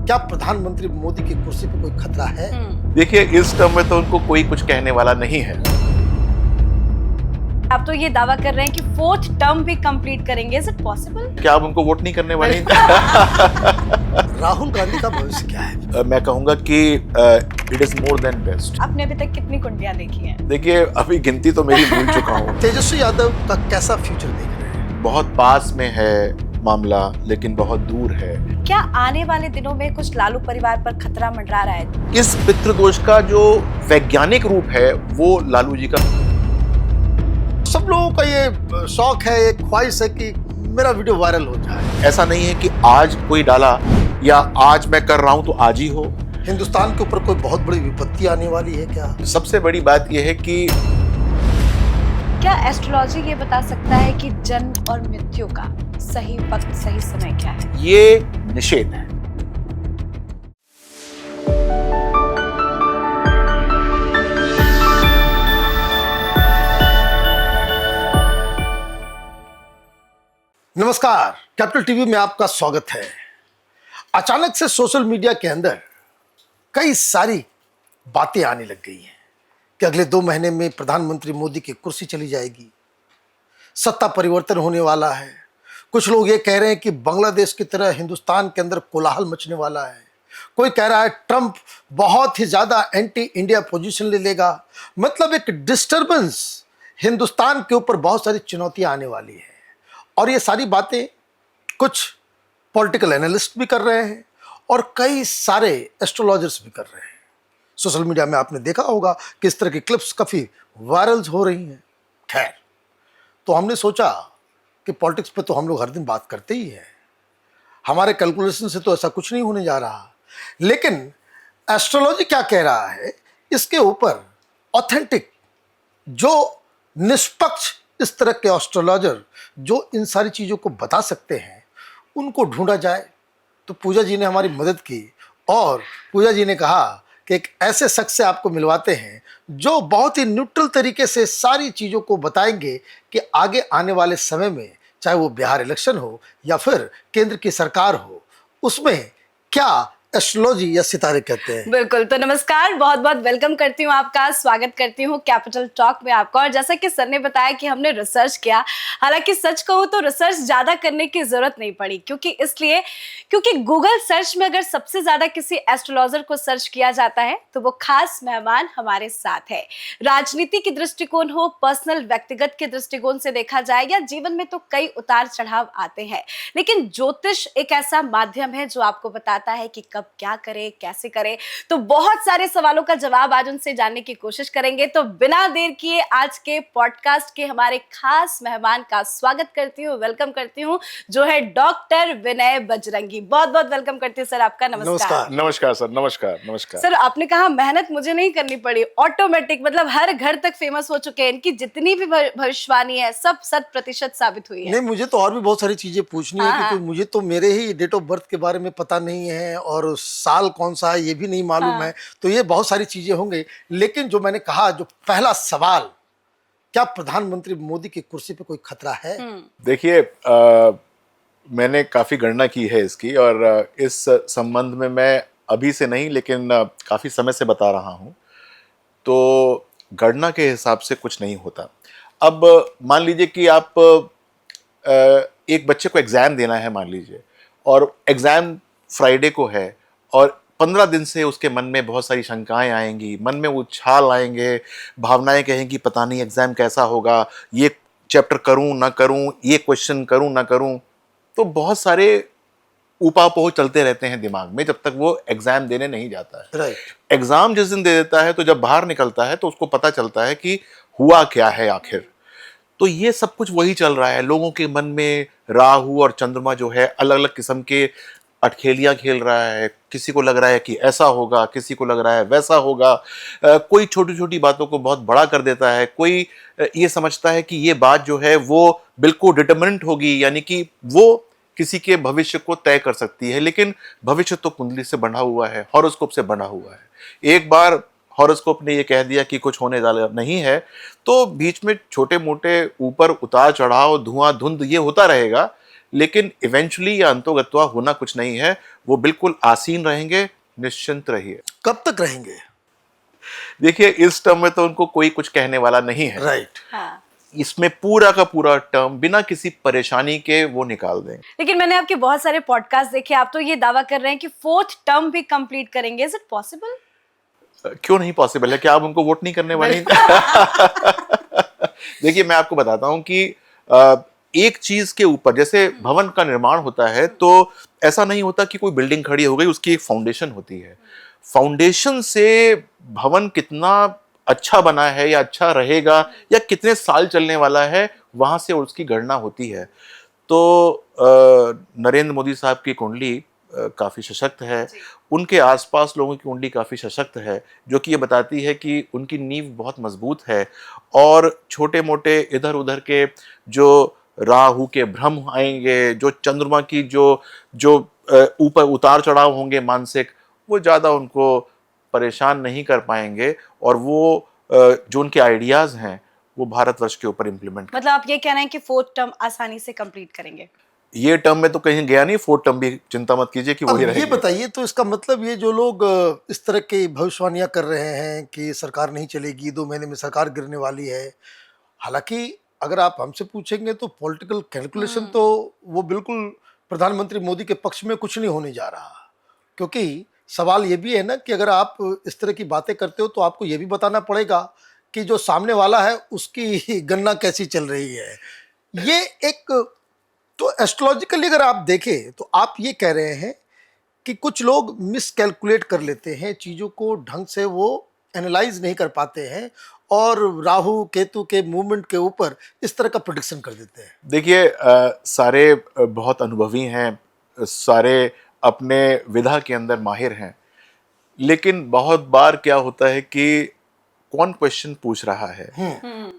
क्या प्रधानमंत्री मोदी की कुर्सी पर कोई खतरा है? देखिए, इस टर्म में तो उनको कोई कुछ कहने वाला नहीं है। आप तो ये दावा कर रहे हैं कि 4th टर्म भी कंप्लीट करेंगे। Is it possible? क्या आप उनको वोट नहीं करने वाले? राहुल गांधी का भविष्य क्या है? मैं कहूंगा कि it is more than best. आपने अभी तक कितनी कुंडियां देखी हैं? देखिए, अभी गिनती तो मेरी भूल चुका हूँ। तेजस्वी यादव का कैसा फ्यूचर देख रहे हैं? बहुत पास में है मामला, लेकिन बहुत दूर है। क्या आने वाले दिनों में कुछ लालू परिवार पर खतरा मंडरा रहा है? इस पितृदोष का जो वैज्ञानिक रूप है वो लालू जी का। सब लोगों का ये शौक है, एक ख्वाहिश है कि मेरा वीडियो वायरल हो जाए। ऐसा नहीं है कि आज कोई डाला या आज मैं कर रहा हूं तो आज ही हो। हिंदुस्तान के ऊपर कोई बहुत बड़ी विपत्ति आने वाली है क्या? सबसे बड़ी बात यह है कि क्या एस्ट्रोलॉजी ये बता सकता है कि जन्म और मृत्यु का सही वक्त, सही समय क्या है? ये निषेध है। नमस्कार, कैपिटल टीवी में आपका स्वागत है। अचानक से सोशल मीडिया के अंदर कई सारी बातें आने लग गई हैं कि अगले 2 महीने में प्रधानमंत्री मोदी की कुर्सी चली जाएगी, सत्ता परिवर्तन होने वाला है। कुछ लोग ये कह रहे हैं कि बांग्लादेश की तरह हिंदुस्तान के अंदर कोलाहल मचने वाला है। कोई कह रहा है ट्रंप बहुत ही ज्यादा एंटी इंडिया पोजीशन ले लेगा। मतलब एक डिस्टर्बेंस, हिंदुस्तान के ऊपर बहुत सारी चुनौतियां आने वाली है। और ये सारी बातें कुछ पॉलिटिकल एनालिस्ट भी कर रहे हैं और कई सारे एस्ट्रोलॉजर्स भी कर रहे हैं। सोशल मीडिया में आपने देखा होगा कि इस तरह की क्लिप्स काफी वायरल हो रही हैं। खैर, तो हमने सोचा कि पॉलिटिक्स पे तो हम लोग हर दिन बात करते ही हैं, हमारे कैलकुलेशन से तो ऐसा कुछ नहीं होने जा रहा, लेकिन एस्ट्रोलॉजी क्या कह रहा है इसके ऊपर ऑथेंटिक, जो निष्पक्ष इस तरह के एस्ट्रोलॉजर जो इन सारी चीज़ों को बता सकते हैं, उनको ढूंढा जाए। तो पूजा जी ने हमारी मदद की और पूजा जी ने कहा कि एक ऐसे शख्स से आपको मिलवाते हैं जो बहुत ही न्यूट्रल तरीके से सारी चीज़ों को बताएंगे कि आगे आने वाले समय में, चाहे वो बिहार इलेक्शन हो या फिर केंद्र की सरकार हो, उसमें क्या एस्ट्रोलॉजी या सितारे कहते हैं। बिल्कुल, तो नमस्कार, बहुत बहुत वेलकम करती हूँ आपका, स्वागत करती हूँ कैपिटल टॉक में आपका। और जैसा कि सर ने बताया कि हमने रिसर्च किया, हालांकि सच कहूँ तो रिसर्च ज्यादा करने की जरूरत नहीं पड़ी, क्योंकि गूगल सर्च में अगर सबसे ज्यादा किसी एस्ट्रोलॉजर को सर्च किया जाता है तो वो खास मेहमान हमारे साथ है। राजनीति की दृष्टिकोण हो, पर्सनल व्यक्तिगत के दृष्टिकोण से देखा जाए, या जीवन में तो कई उतार चढ़ाव आते हैं, लेकिन ज्योतिष एक ऐसा माध्यम है जो आपको बताता है कि कब क्या करे, कैसे करे। तो बहुत सारे सवालों का जवाब आज उनसे जानने की कोशिश करेंगे। तो बिना देर किए आज के पॉडकास्ट के हमारे खास मेहमान का स्वागत करती हूँ, वेलकम करती हूँ, जो है डॉक्टर विनय बजरंगी। बहुत बहुत वेलकम करती हूँ सर आपका। नमस्कार। नमस्कार सर। नमस्कार सर, आपने कहा मेहनत मुझे नहीं करनी पड़ी, ऑटोमेटिक, मतलब हर घर तक फेमस हो चुके हैं। इनकी जितनी भी भविष्यवाणी है सब 100% साबित हुई है। नहीं, मुझे तो और भी बहुत सारी चीजें पूछनी है, क्योंकि मुझे तो मेरे ही डेट ऑफ बर्थ के बारे में पता नहीं है और साल कौन सा है ये भी नहीं मालूम है। तो ये बहुत सारी चीजें होंगी, लेकिन जो मैंने कहा, जो पहला सवाल, क्या प्रधानमंत्री मोदी की कुर्सी पे कोई खतरा है? देखिए, मैंने काफी गणना की है इसकी, और इस संबंध में मैं अभी से नहीं लेकिन काफी समय से बता रहा हूं। तो गणना के हिसाब से कुछ नहीं होता। अब मान लीजिए कि आप एक बच्चे को एग्जाम देना है, मान लीजिए, और एग्जाम फ्राइडे को है और 15 दिन से उसके मन में बहुत सारी शंकाएं आएंगी, मन में उछाल आएंगे, भावनाएं कहेंगी पता नहीं एग्जाम कैसा होगा, ये चैप्टर करूं ना करूं, ये क्वेश्चन करूं ना करूं। तो बहुत सारे ऊपापोह चलते रहते हैं दिमाग में जब तक वो एग्जाम देने नहीं जाता है। राइट। एग्जाम जिस दिन दे देता है तो जब बाहर निकलता है तो उसको पता चलता है कि हुआ क्या है आखिर। तो ये सब कुछ वही चल रहा है। लोगों के मन में राहु और चंद्रमा जो है अलग अलग किस्म के अटखेलियां खेल रहा है। किसी को लग रहा है कि ऐसा होगा, किसी को लग रहा है वैसा होगा। कोई छोटी छोटी बातों को बहुत बड़ा कर देता है। कोई ये समझता है कि ये बात जो है वो बिल्कुल डिटरमिनेंट होगी, यानी कि वो किसी के भविष्य को तय कर सकती है। लेकिन भविष्य तो कुंडली से बंधा हुआ है, हॉरोस्कोप से बंधा हुआ है। एक बार हॉरोस्कोप ने ये कह दिया कि कुछ होने वाला नहीं है, तो बीच में छोटे मोटे ऊपर उतार चढ़ाव, धुआं धुंध ये होता रहेगा। लेकिन इवेंचुअली या अंतोगत्वा होना कुछ नहीं है, वो बिल्कुल आसीन रहेंगे, निश्चिंत रहिए। कब तक रहेंगे? देखिए, इस टर्म में तो उनको कोई कुछ कहने वाला नहीं है। राइट। हाँ। इसमें पूरा का पूरा टर्म बिना किसी परेशानी के वो निकाल देंगे। लेकिन मैंने आपके बहुत सारे पॉडकास्ट देखे, आप तो ये दावा कर रहे हैं कि 4th टर्म भी कंप्लीट करेंगे। Is it possible? क्यों नहीं पॉसिबल है? क्या आप उनको वोट नहीं करने वाले? देखिए, मैं आपको बताता हूं कि एक चीज के ऊपर, जैसे भवन का निर्माण होता है तो ऐसा नहीं होता कि कोई बिल्डिंग खड़ी हो गई, उसकी एक फाउंडेशन होती है। फाउंडेशन से भवन कितना अच्छा बना है या अच्छा रहेगा या कितने साल चलने वाला है, वहां से उसकी गणना होती है। तो नरेंद्र मोदी साहब की कुंडली काफी सशक्त है, उनके आसपास लोगों की कुंडली काफी सशक्त है, जो कि ये बताती है कि उनकी नींव बहुत मजबूत है। और छोटे मोटे इधर उधर के जो राहु के भ्रम आएंगे, जो चंद्रमा की जो जो ऊपर उतार चढ़ाव होंगे मानसिक, वो ज्यादा उनको परेशान नहीं कर पाएंगे। और वो जो उनके आइडियाज हैं वो भारतवर्ष के ऊपर इम्प्लीमेंट। मतलब आप ये कह रहे हैं कि 4th टर्म आसानी से कंप्लीट करेंगे? ये टर्म में तो कहीं गया नहीं, 4th टर्म भी चिंता मत कीजिए कि अब वही ये रहेगी। बताइए, तो इसका मतलब ये जो लोग इस तरह की भविष्यवाणियां कर रहे हैं कि सरकार नहीं चलेगी, 2 महीने में सरकार गिरने वाली है, हालांकि अगर आप हमसे पूछेंगे तो पॉलिटिकल कैलकुलेशन तो वो बिल्कुल प्रधानमंत्री मोदी के पक्ष में कुछ नहीं होने जा रहा। क्योंकि सवाल ये भी है ना कि अगर आप इस तरह की बातें करते हो तो आपको ये भी बताना पड़ेगा कि जो सामने वाला है उसकी गणना कैसी चल रही है। ये एक, तो एस्ट्रोलॉजिकली अगर आप देखें तो आप ये कह रहे हैं कि कुछ लोग मिसकैलकुलेट कर लेते हैं चीज़ों को, ढंग से वो एनालाइज नहीं कर पाते हैं और राहु केतु के मूवमेंट के ऊपर इस तरह का प्रेडिक्शन कर देते हैं। देखिए, सारे बहुत अनुभवी हैं, सारे अपने विधा के अंदर माहिर हैं, लेकिन बहुत बार क्या होता है कि कौन क्वेश्चन पूछ रहा है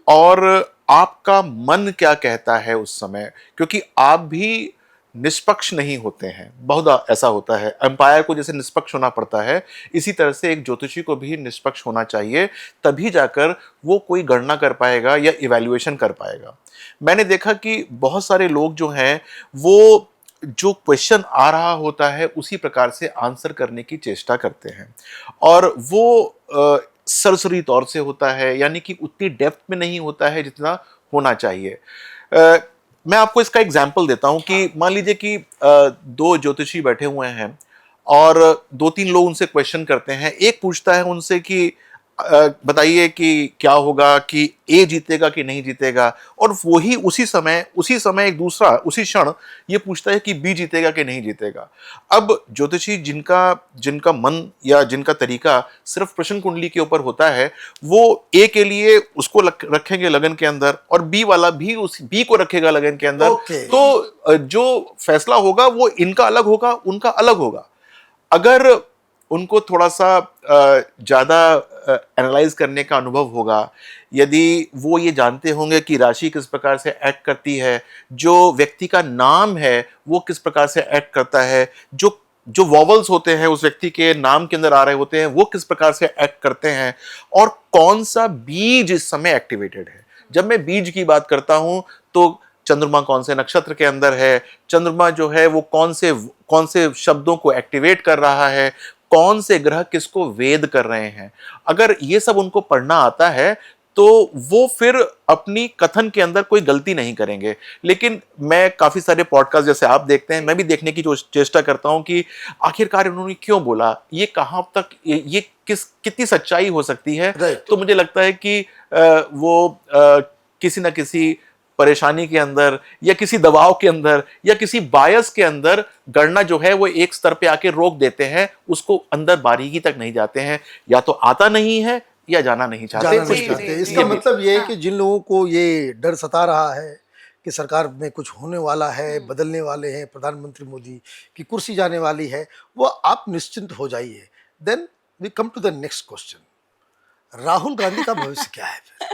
और आपका मन क्या कहता है उस समय, क्योंकि आप भी निष्पक्ष नहीं होते हैं। बहुत ऐसा होता है, एम्पायर को जैसे निष्पक्ष होना पड़ता है, इसी तरह से एक ज्योतिषी को भी निष्पक्ष होना चाहिए, तभी जाकर वो कोई गणना कर पाएगा या इवैल्यूएशन कर पाएगा। मैंने देखा कि बहुत सारे लोग जो हैं वो जो क्वेश्चन आ रहा होता है उसी प्रकार से आंसर करने की चेष्टा करते हैं, और वो सरसरी तौर से होता है, यानी कि उतनी डेप्थ में नहीं होता है जितना होना चाहिए। मैं आपको इसका एग्जाम्पल देता हूं कि मान लीजिए कि 2 ज्योतिषी बैठे हुए हैं और 2-3 लोग उनसे क्वेश्चन करते हैं। एक पूछता है उनसे कि बताइए कि क्या होगा, कि ए जीतेगा कि नहीं जीतेगा, और वही उसी समय एक दूसरा उसी क्षण ये पूछता है कि बी जीतेगा कि नहीं जीतेगा। अब ज्योतिषी जिनका मन या जिनका तरीका सिर्फ प्रश्न कुंडली के ऊपर होता है, वो ए के लिए उसको रखेंगे लगन के अंदर और बी वाला भी उस बी को रखेगा लगन के अंदर। तो जो फैसला होगा वो इनका अलग होगा, उनका अलग होगा। अगर उनको थोड़ा सा ज़्यादा एनालाइज करने का अनुभव होगा, यदि वो ये जानते होंगे कि राशि किस प्रकार से एक्ट करती है, जो व्यक्ति का नाम है वो किस प्रकार से एक्ट करता है, जो वॉवल्स होते हैं उस व्यक्ति के नाम के अंदर आ रहे होते हैं वो किस प्रकार से एक्ट करते हैं, और कौन सा बीज इस समय एक्टिवेटेड है। जब मैं बीज की बात करता हूं तो चंद्रमा कौन से नक्षत्र के अंदर है, चंद्रमा जो है वो कौन से शब्दों को एक्टिवेट कर रहा है, कौन से ग्रह किसको वेद कर रहे हैं। अगर ये सब उनको पढ़ना आता है तो वो फिर अपनी कथन के अंदर कोई गलती नहीं करेंगे। लेकिन मैं काफी सारे पॉडकास्ट जैसे आप देखते हैं, मैं भी देखने की चेष्टा करता हूं कि आखिरकार उन्होंने क्यों बोला, ये कहां तक ये कितनी सच्चाई हो सकती है। तो मुझे लगता है कि वो किसी ना किसी परेशानी के अंदर या किसी दबाव के अंदर या किसी बायस के अंदर गणना जो है वो एक स्तर पे आके रोक देते हैं, उसको अंदर बारीकी तक नहीं जाते हैं, या तो आता नहीं है या जाना नहीं चाहते। इसका मतलब ये है कि जिन लोगों को ये डर सता रहा है कि सरकार में कुछ होने वाला है, बदलने वाले हैं, प्रधानमंत्री मोदी की कुर्सी जाने वाली है, वो आप निश्चिंत हो जाइए। Then we come to the next question, Rahul Gandhi का भविष्य क्या है फिर?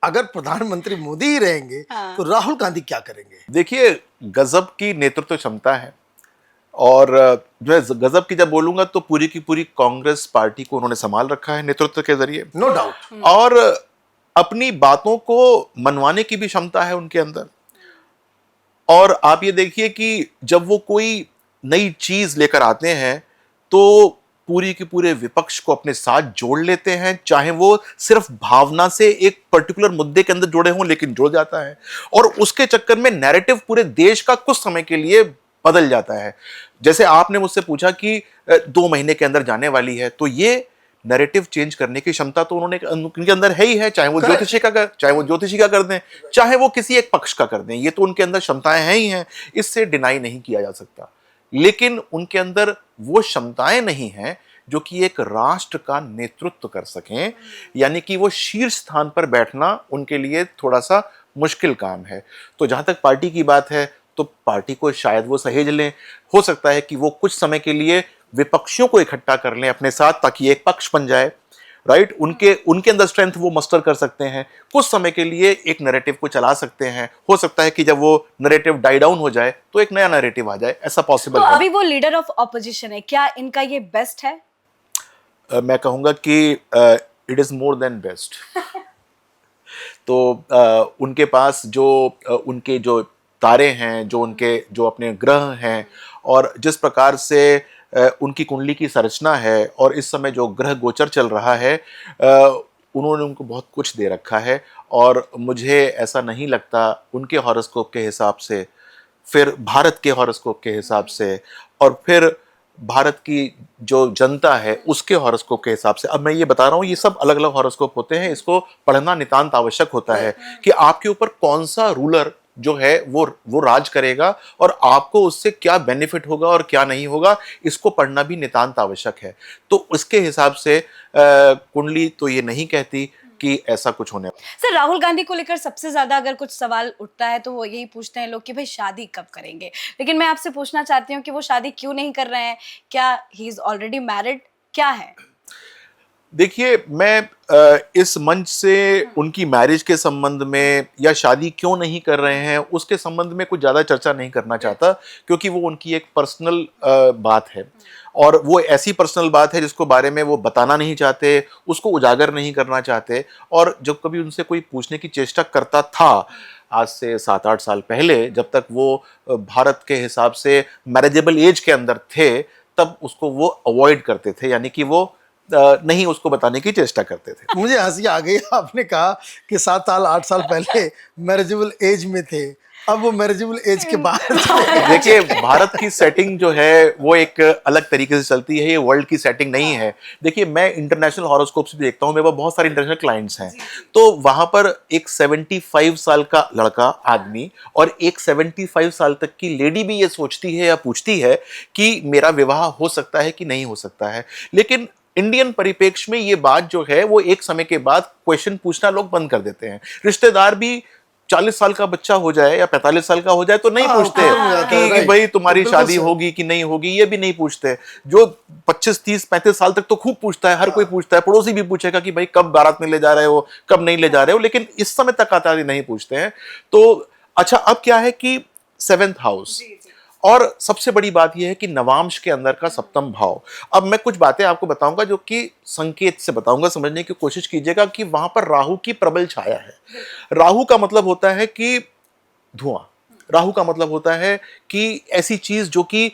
अगर प्रधानमंत्री मोदी ही रहेंगे तो राहुल गांधी क्या करेंगे? देखिए, गजब की नेतृत्व क्षमता है, और जो गजब की जब बोलूंगा तो पूरी की पूरी कांग्रेस पार्टी को उन्होंने संभाल रखा है नेतृत्व के जरिए, नो डाउट। और अपनी बातों को मनवाने की भी क्षमता है उनके अंदर। और आप ये देखिए कि जब वो कोई नई चीज लेकर आते हैं तो पूरी की पूरे विपक्ष को अपने साथ जोड़ लेते हैं, चाहे वो सिर्फ भावना से एक पर्टिकुलर मुद्दे के अंदर जुड़े हों, लेकिन जुड़ जाता है। और उसके चक्कर में नैरेटिव पूरे देश का कुछ समय के लिए बदल जाता है। जैसे आपने मुझसे पूछा कि 2 महीने के अंदर जाने वाली है, तो ये नैरेटिव चेंज करने की क्षमता तो उनके अंदर है ही है, चाहे वो ज्योतिषी का कर दें, चाहे वो किसी एक पक्ष का कर दें, ये तो उनके अंदर क्षमताएं हैं ही हैं, इससे डिनाई नहीं किया जा सकता। लेकिन उनके अंदर वो क्षमताएं नहीं हैं जो कि एक राष्ट्र का नेतृत्व कर सकें, यानी कि वो शीर्ष स्थान पर बैठना उनके लिए थोड़ा सा मुश्किल काम है। तो जहां तक पार्टी की बात है, तो पार्टी को शायद वो सहेज लें, हो सकता है कि वो कुछ समय के लिए विपक्षियों को इकट्ठा कर लें अपने साथ, ताकि एक पक्ष बन जाए, राइट। उनके अंदर स्ट्रेंथ वो मस्टर कर सकते हैं, कुछ समय के लिए एक नैरेटिव को चला सकते हैं। हो सकता है कि जब वो नैरेटिव डाई डाउन हो जाए तो एक नया नैरेटिव आ जाए, ऐसा पॉसिबल तो है। अभी वो लीडर ऑफ ऑपोजिशन है, क्या इनका ये बेस्ट है? मैं कहूंगा कि it is more than best. तो उनके पास जो उनके जो तारे हैं, जो अपने ग्रह हैं, और जिस प्रकार से उनकी कुंडली की संरचना है, और इस समय जो ग्रह गोचर चल रहा है, उन्होंने उनको बहुत कुछ दे रखा है। और मुझे ऐसा नहीं लगता उनके हॉरोस्कोप के हिसाब से, फिर भारत के हॉरोस्कोप के हिसाब से, और फिर भारत की जो जनता है उसके हॉरोस्कोप के हिसाब से। अब मैं ये बता रहा हूँ, ये सब अलग अलग हॉरोस्कोप होते हैं, इसको पढ़ना नितांत आवश्यक होता है कि आपके ऊपर कौन सा रूलर जो है वो राज करेगा, और आपको उससे क्या बेनिफिट होगा और क्या नहीं होगा, इसको पढ़ना भी नितांत आवश्यक है। तो उसके हिसाब से कुंडली तो ये नहीं कहती कि ऐसा कुछ होने। सर, राहुल गांधी को लेकर सबसे ज्यादा अगर कुछ सवाल उठता है तो वो यही पूछते हैं लोग कि भाई शादी कब करेंगे। लेकिन मैं आपसे पूछना चाहती हूँ कि वो शादी क्यों नहीं कर रहे हैं? क्या ही इज ऑलरेडी मैरिड, क्या है? देखिए, मैं इस मंच से उनकी मैरिज के संबंध में या शादी क्यों नहीं कर रहे हैं उसके संबंध में कुछ ज़्यादा चर्चा नहीं करना चाहता, क्योंकि वो उनकी एक पर्सनल बात है, और वो ऐसी पर्सनल बात है जिसको बारे में वो बताना नहीं चाहते, उसको उजागर नहीं करना चाहते। और जब कभी उनसे कोई पूछने की चेष्टा करता था, आज से 7-8 साल पहले, जब तक वो भारत के हिसाब से मैरिजेबल एज के अंदर थे, तब उसको वो अवॉइड करते थे, यानी कि वो नहीं उसको बताने की चेष्टा करते थे। मुझे हंसी आ गई, आपने कहा कि 7-8 साल पहले मैरिजेबल एज में थे, अब वो मैरिजेबल एज के बाद। देखिए, भारत की सेटिंग जो है वो एक अलग तरीके से चलती है, ये वर्ल्ड की सेटिंग नहीं है। देखिए, मैं इंटरनेशनल हॉरोस्कोप से भी देखता हूँ, मेरे पास बहुत सारे इंटरनेशनल क्लाइंट्स हैं, तो वहां पर एक 75 साल का लड़का आदमी और एक 75 साल तक की लेडी भी ये सोचती है या पूछती है कि मेरा विवाह हो सकता है कि नहीं हो सकता है। लेकिन इंडियन परिप्रेक्ष्य में ये बात जो है वो एक समय के बाद क्वेश्चन पूछना लोग बंद कर देते हैं। रिश्तेदार भी 40 साल का बच्चा हो जाए या 45 साल का हो जाए तो नहीं पूछते कि भाई तुम्हारी शादी होगी कि नहीं होगी, ये भी नहीं पूछते। जो 25, 30, 35 साल तक तो खूब पूछता है, हर कोई पूछता है, पड़ोसी भी पूछेगा कि भाई कब बारात में ले जा रहे हो, कब नहीं ले जा रहे हो, लेकिन इस समय तक आता नहीं पूछते हैं। तो अच्छा, अब क्या है कि 7th हाउस, और सबसे बड़ी बात यह है कि नवांश के अंदर का 7वां भाव। अब मैं कुछ बातें आपको बताऊंगा जो कि संकेत से बताऊंगा, समझने की कोशिश कीजिएगा कि वहां पर राहु की प्रबल छाया है। राहु का मतलब होता है कि धुआं, राहु का मतलब होता है कि ऐसी चीज जो कि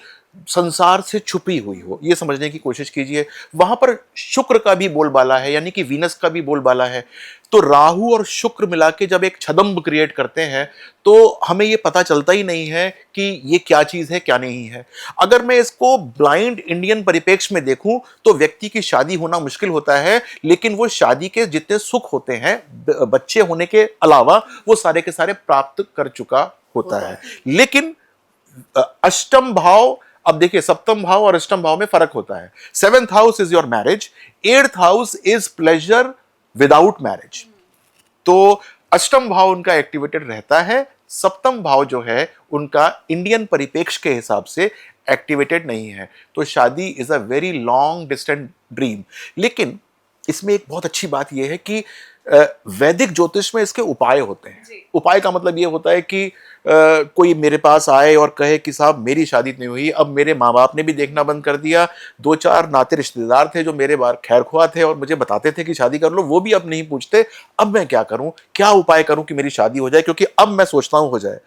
संसार से छुपी हुई हो, ये समझने की कोशिश कीजिए। वहां पर शुक्र का भी बोलबाला है, यानी कि वीनस का भी बोलबाला है। तो राहु और शुक्र मिला के जब एक छदम्ब क्रिएट करते हैं तो हमें ये पता चलता ही नहीं है कि ये क्या चीज है क्या नहीं है। अगर मैं इसको ब्लाइंड इंडियन परिप्रेक्ष्य में देखूं तो व्यक्ति की शादी होना मुश्किल होता है, लेकिन वो शादी के जितने सुख होते हैं बच्चे होने के अलावा वो सारे के सारे प्राप्त कर चुका होता है। लेकिन अष्टम भाव, अब देखिए 7वां भाव और अष्टम भाव में फर्क होता है। 7th house is your marriage, 8th house is pleasure without marriage. तो अष्टम भाव उनका एक्टिवेटेड रहता है, 7वां भाव जो है उनका इंडियन परिप्रेक्ष्य के हिसाब से एक्टिवेटेड नहीं है। तो शादी is a very long distant dream. लेकिन इसमें एक बहुत अच्छी बात यह है कि वैदिक ज्योतिष में इसके उपाय होते हैं। जी। उपाय का मतलब ये होता है कि कोई मेरे पास आए और कहे कि साहब मेरी शादी नहीं हुई, अब मेरे माँ बाप ने भी देखना बंद कर दिया, 2-4 नाते रिश्तेदार थे जो मेरे बार खैरख्वाह थे और मुझे बताते थे कि शादी कर लो, वो भी अब नहीं पूछते, अब मैं क्या करूं, क्या उपाय करूं कि मेरी शादी हो जाए, क्योंकि अब मैं सोचता हूं हो जाए।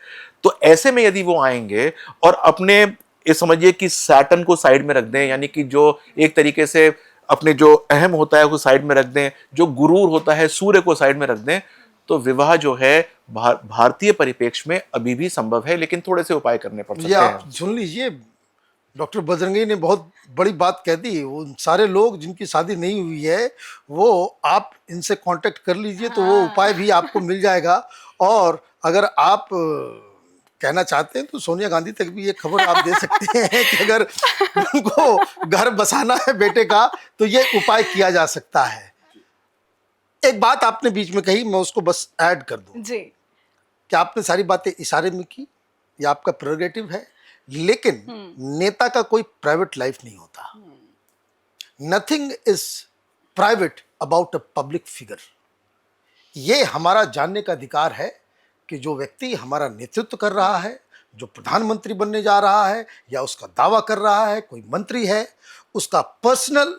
तो ऐसे में यदि वो आएंगे और अपने ये समझिए कि सैटर्न को साइड में रख दें, यानी कि जो एक तरीके से अपने जो अहम होता है उसको साइड में रख दें, जो गुरूर होता है सूर्य को साइड में रख दें, तो विवाह जो है भारतीय परिप्रेक्ष्य में अभी भी संभव है, लेकिन थोड़े से उपाय करने पड़ सकते ये हैं। आप सुन लीजिए, डॉक्टर बजरंगी ने बहुत बड़ी बात कह दी। वो सारे लोग जिनकी शादी नहीं हुई है, वो आप इनसे कांटेक्ट कर लीजिए तो वो उपाय भी आपको मिल जाएगा। और अगर आप कहना चाहते हैं तो सोनिया गांधी तक भी ये खबर आप दे सकते हैं कि अगर उनको घर बसाना है बेटे का तो ये उपाय किया जा सकता है। एक बात आपने बीच में कही, मैं उसको बस ऐड कर दूं जी। कि आपने सारी बातें इशारे में की, ये आपका प्रेरोगेटिव है, लेकिन नेता का कोई प्राइवेट लाइफ नहीं होता। Nothing is private about a public figure. ये हमारा जानने का अधिकार है कि जो व्यक्ति हमारा नेतृत्व कर रहा है, जो प्रधानमंत्री बनने जा रहा है या उसका दावा कर रहा है, कोई मंत्री है, उसका पर्सनल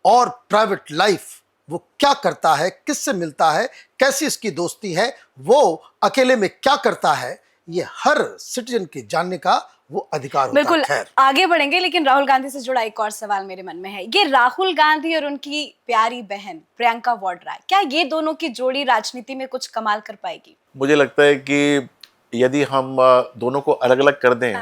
और प्राइवेट लाइफ वो क्या करता है, किससे मिलता है, कैसी इसकी दोस्ती है, वो अकेले में क्या करता है, ये हर सिटीजन के जानने का वो अधिकार होता है। बिल्कुल खैर, आगे बढ़ेंगे, लेकिन राहुल गांधी से जुड़ा एक और सवाल मेरे मन में है। ये राहुल गांधी और उनकी प्यारी बहन प्रियंका वाड्रा, क्या ये दोनों की जोड़ी राजनीति में कुछ कमाल कर पाएगी? मुझे लगता है कि यदि हम दोनों को अलग अलग कर दें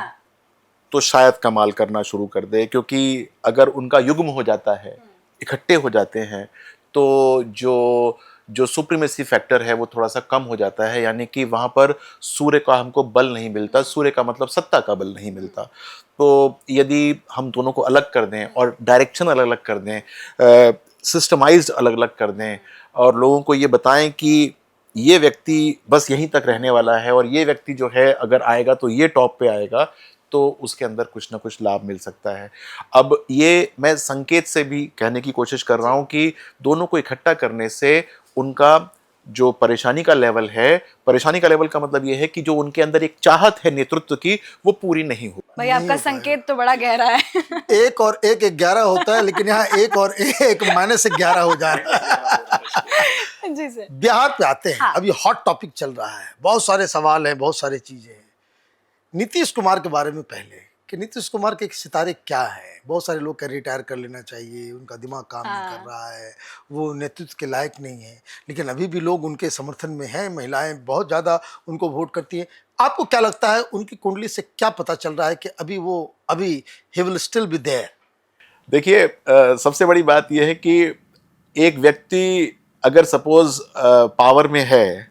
तो शायद कमाल करना शुरू कर दे, क्योंकि अगर उनका युग्म हो जाता है, इकट्ठे हो जाते हैं, तो जो सुप्रीमेसी फैक्टर है वो थोड़ा सा कम हो जाता है, यानी कि वहाँ पर सूर्य का हमको बल नहीं मिलता, सूर्य का मतलब सत्ता का बल नहीं मिलता। तो यदि हम दोनों को अलग कर दें और डायरेक्शन अलग अलग कर दें, सिस्टमाइज्ड अलग अलग कर दें, और लोगों को ये बताएं कि ये व्यक्ति बस यहीं तक रहने वाला है और ये व्यक्ति जो है अगर आएगा तो ये टॉप पे आएगा, तो उसके अंदर कुछ ना कुछ लाभ मिल सकता है। अब ये मैं संकेत से भी कहने की कोशिश कर रहा हूँ कि दोनों को इकट्ठा करने से उनका जो परेशानी का लेवल है, परेशानी का लेवल का मतलब ये है कि जो उनके अंदर एक चाहत है नेतृत्व की, वो पूरी नहीं हो। भाई आपका संकेत तो बड़ा गहरा है। 1 और 1 11 होता है, लेकिन यहाँ 1 और 1 -11 हो जा रहा है। जी सर। बिहार पे आते हैं। हाँ। अभी हॉट टॉपिक चल रहा है, बहुत सारे सवाल हैं, बहुत सारी चीजें हैं। नीतीश कुमार के बारे में पहले कि नीतीश कुमार के सितारे क्या है, बहुत सारे लोग कह रिटायर कर लेना चाहिए, उनका दिमाग काम नहीं कर रहा है, वो नेतृत्व के लायक नहीं है, लेकिन अभी भी लोग उनके समर्थन में हैं, महिलाएं बहुत ज़्यादा उनको वोट करती हैं। आपको क्या लगता है, उनकी कुंडली से क्या पता चल रहा है कि अभी he will still be there? देखिए, सबसे बड़ी बात यह है कि एक व्यक्ति अगर सपोज पावर में है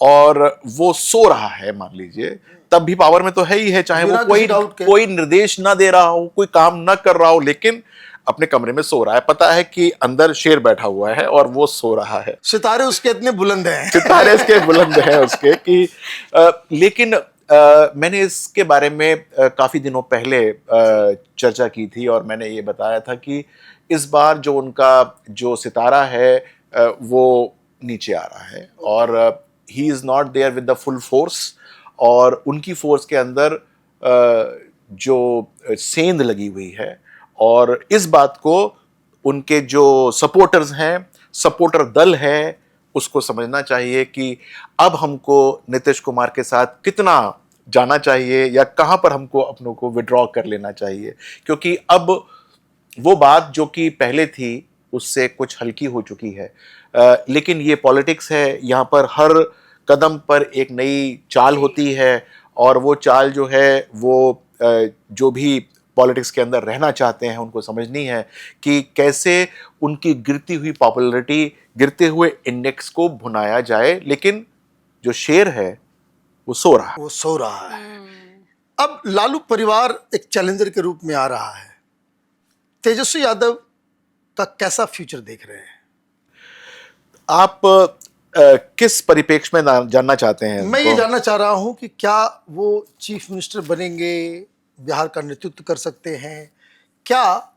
और वो सो रहा है, मान लीजिए, तब भी पावर में तो है ही है, चाहे वो कोई निर्देश ना दे रहा हो, कोई काम ना कर रहा हो, लेकिन अपने कमरे में सो रहा है, पता है कि अंदर शेर बैठा हुआ है और वो सो रहा है। सितारे उसके इतने बुलंद हैं, सितारे इसके बुलंद हैं उसके कि लेकिन मैंने इसके बारे में काफी दिनों पहले चर्चा की थी और मैंने ये बताया था कि इस बार जो उनका जो सितारा है वो नीचे आ रहा है और he is not there with the full force, और उनकी फोर्स के अंदर जो सेंध लगी हुई है, और इस बात को उनके जो सपोर्टर्स हैं, सपोर्टर दल है, उसको समझना चाहिए कि अब हमको नीतीश कुमार के साथ कितना जाना चाहिए या कहां पर हमको अपनों को विड्रॉ कर लेना चाहिए, क्योंकि अब वो बात जो कि पहले थी उससे कुछ हल्की हो चुकी है। लेकिन ये पॉलिटिक्स है, यहाँ पर हर कदम पर एक नई चाल होती है, और वो चाल जो है वो जो भी पॉलिटिक्स के अंदर रहना चाहते हैं उनको समझनी है कि कैसे उनकी गिरती हुई पॉपुलैरिटी, गिरते हुए इंडेक्स को भुनाया जाए, लेकिन जो शेर है वो सो रहा है। अब लालू परिवार एक चैलेंजर के रूप में आ रहा है, तेजस्वी यादव का कैसा फ्यूचर देख रहे हैं आप? किस परिप्रेक्ष्य में जानना चाहते हैं? मैं ये जानना चाह रहा हूं कि क्या वो चीफ मिनिस्टर बनेंगे, बिहार का नेतृत्व कर सकते हैं, क्या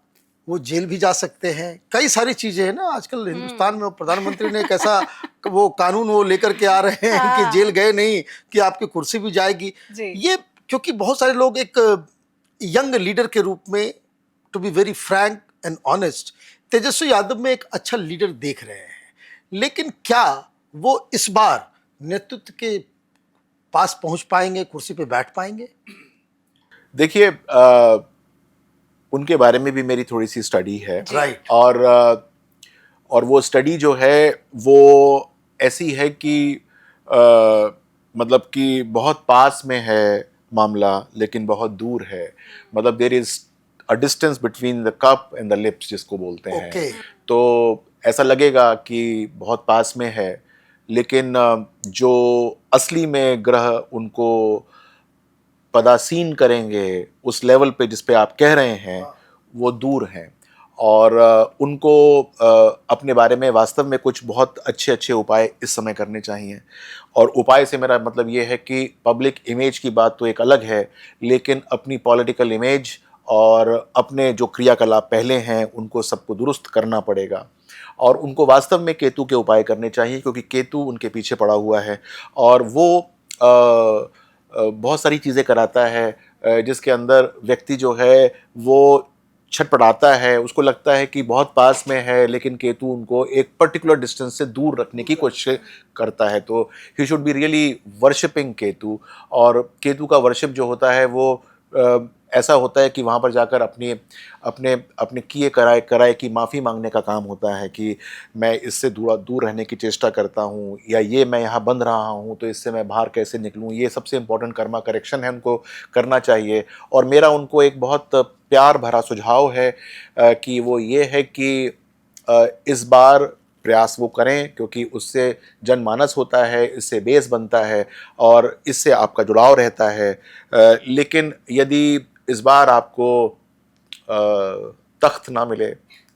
वो जेल भी जा सकते हैं, कई सारी चीजें हैं ना आजकल हिंदुस्तान में। प्रधानमंत्री ने एक ऐसा वो कानून वो लेकर के आ रहे हैं कि जेल गए नहीं कि आपकी कुर्सी भी जाएगी। जी। ये क्योंकि बहुत सारे लोग एक यंग लीडर के रूप में, to be very frank and honest, Tejashwi Yadav में एक अच्छा लीडर देख रहे हैं, लेकिन क्या वो इस बार नेतृत्व के पास पहुंच पाएंगे, कुर्सी पे बैठ पाएंगे? देखिए, उनके बारे में भी मेरी थोड़ी सी स्टडी है। राइट। और वो स्टडी जो है वो ऐसी है कि मतलब कि बहुत पास में है मामला लेकिन बहुत दूर है। मतलब there is a distance between the cup and the lips जिसको बोलते हैं। Okay. तो ऐसा लगेगा कि बहुत पास में है, लेकिन जो असली में ग्रह उनको पदासीन करेंगे उस लेवल पे जिस पे आप कह रहे हैं, वो दूर हैं। और उनको अपने बारे में वास्तव में कुछ बहुत अच्छे अच्छे उपाय इस समय करने चाहिए। और उपाय से मेरा मतलब ये है कि पब्लिक इमेज की बात तो एक अलग है, लेकिन अपनी पॉलिटिकल इमेज और अपने जो क्रियाकलाप पहले हैं उनको सबको दुरुस्त करना पड़ेगा। और उनको वास्तव में केतु के उपाय करने चाहिए, क्योंकि केतु उनके पीछे पड़ा हुआ है और वो बहुत सारी चीज़ें कराता है जिसके अंदर व्यक्ति जो है वो छटपटाता है। उसको लगता है कि बहुत पास में है, लेकिन केतु उनको एक पर्टिकुलर डिस्टेंस से दूर रखने की कोशिश करता है। तो he should be really worshipping Ketu. और केतु का वर्शिप जो होता है वो ऐसा होता है कि वहाँ पर जाकर अपने अपने अपने किए कराए की माफ़ी मांगने का काम होता है कि मैं इससे दूर रहने की चेष्टा करता हूँ, या ये मैं यहाँ बंध रहा हूँ तो इससे मैं बाहर कैसे निकलूँ। ये सबसे इम्पोर्टेंट कर्मा करेक्शन है, उनको करना चाहिए। और मेरा उनको एक बहुत प्यार भरा सुझाव है कि वो ये है कि इस बार प्रयास वो करें, क्योंकि उससे जनमानस होता है, इससे बेस बनता है और इससे आपका जुड़ाव रहता है। लेकिन यदि इस बार आपको तख्त ना मिले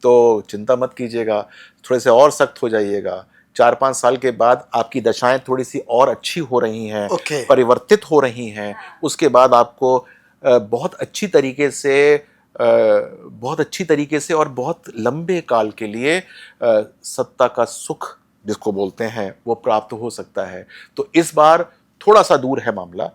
तो चिंता मत कीजिएगा, थोड़े से और सख्त हो जाइएगा। 4-5 साल के बाद आपकी दशाएं थोड़ी सी और अच्छी हो रही हैं, Okay. परिवर्तित हो रही हैं। उसके बाद आपको बहुत अच्छी तरीके से और बहुत लंबे काल के लिए सत्ता का सुख जिसको बोलते हैं वो प्राप्त हो सकता है। तो इस बार थोड़ा सा दूर है मामला,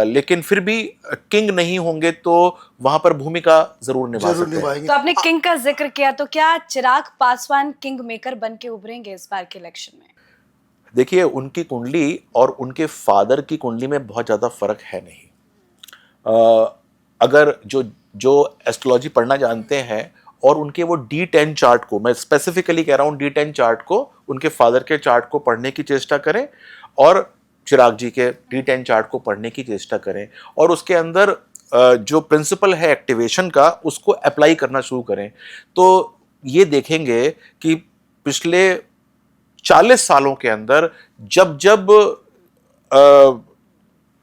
लेकिन फिर भी किंग नहीं होंगे तो वहां पर भूमिका जरूर निभा सकते हैं। निभाएंगे। तो आपने किंग का जिक्र किया, तो क्या चिराग पासवान किंग मेकर बन के उभरेंगे इस बार के इलेक्शन में? देखिए, उनकी कुंडली और उनके फादर की कुंडली में बहुत ज़्यादा फर्क है नहीं। अगर जो एस्ट्रोलॉजी पढ़ना जानते हैं और उनके वो D10 चार्ट को, मैं स्पेसिफिकली कह रहा हूँ D10 चार्ट को, उनके फादर के चार्ट को पढ़ने की चेष्टा करें और चिराग जी के D10 चार्ट को पढ़ने की चेष्टा करें और उसके अंदर जो प्रिंसिपल है एक्टिवेशन का उसको अप्लाई करना शुरू करें, तो ये देखेंगे कि पिछले 40 सालों के अंदर जब जब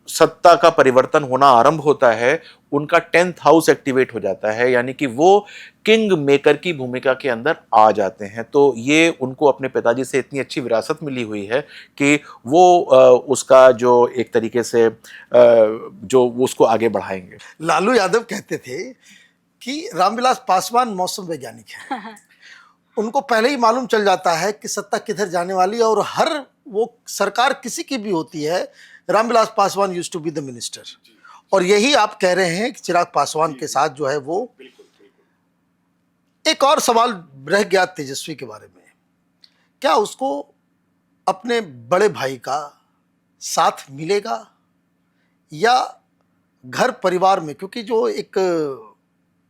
सत्ता का परिवर्तन होना आरंभ होता है उनका 10th हाउस एक्टिवेट हो जाता है, यानी कि वो किंग मेकर की भूमिका के अंदर आ जाते हैं। तो ये उनको अपने पिताजी से इतनी अच्छी विरासत मिली हुई है कि वो उसका जो एक तरीके से जो उसको आगे बढ़ाएंगे। लालू यादव कहते थे कि रामविलास पासवान मौसम वैज्ञानिक है। उनको पहले ही मालूम चल जाता है कि सत्ता किधर जाने वाली है, और हर वो सरकार किसी की भी होती है, Ram Vilas Paswan used to be the minister. और यही आप कह रहे हैं कि चिराग पासवान के साथ जो है वो। एक और सवाल रह गया तेजस्वी के बारे में, क्या उसको अपने बड़े भाई का साथ मिलेगा या घर परिवार में, क्योंकि जो एक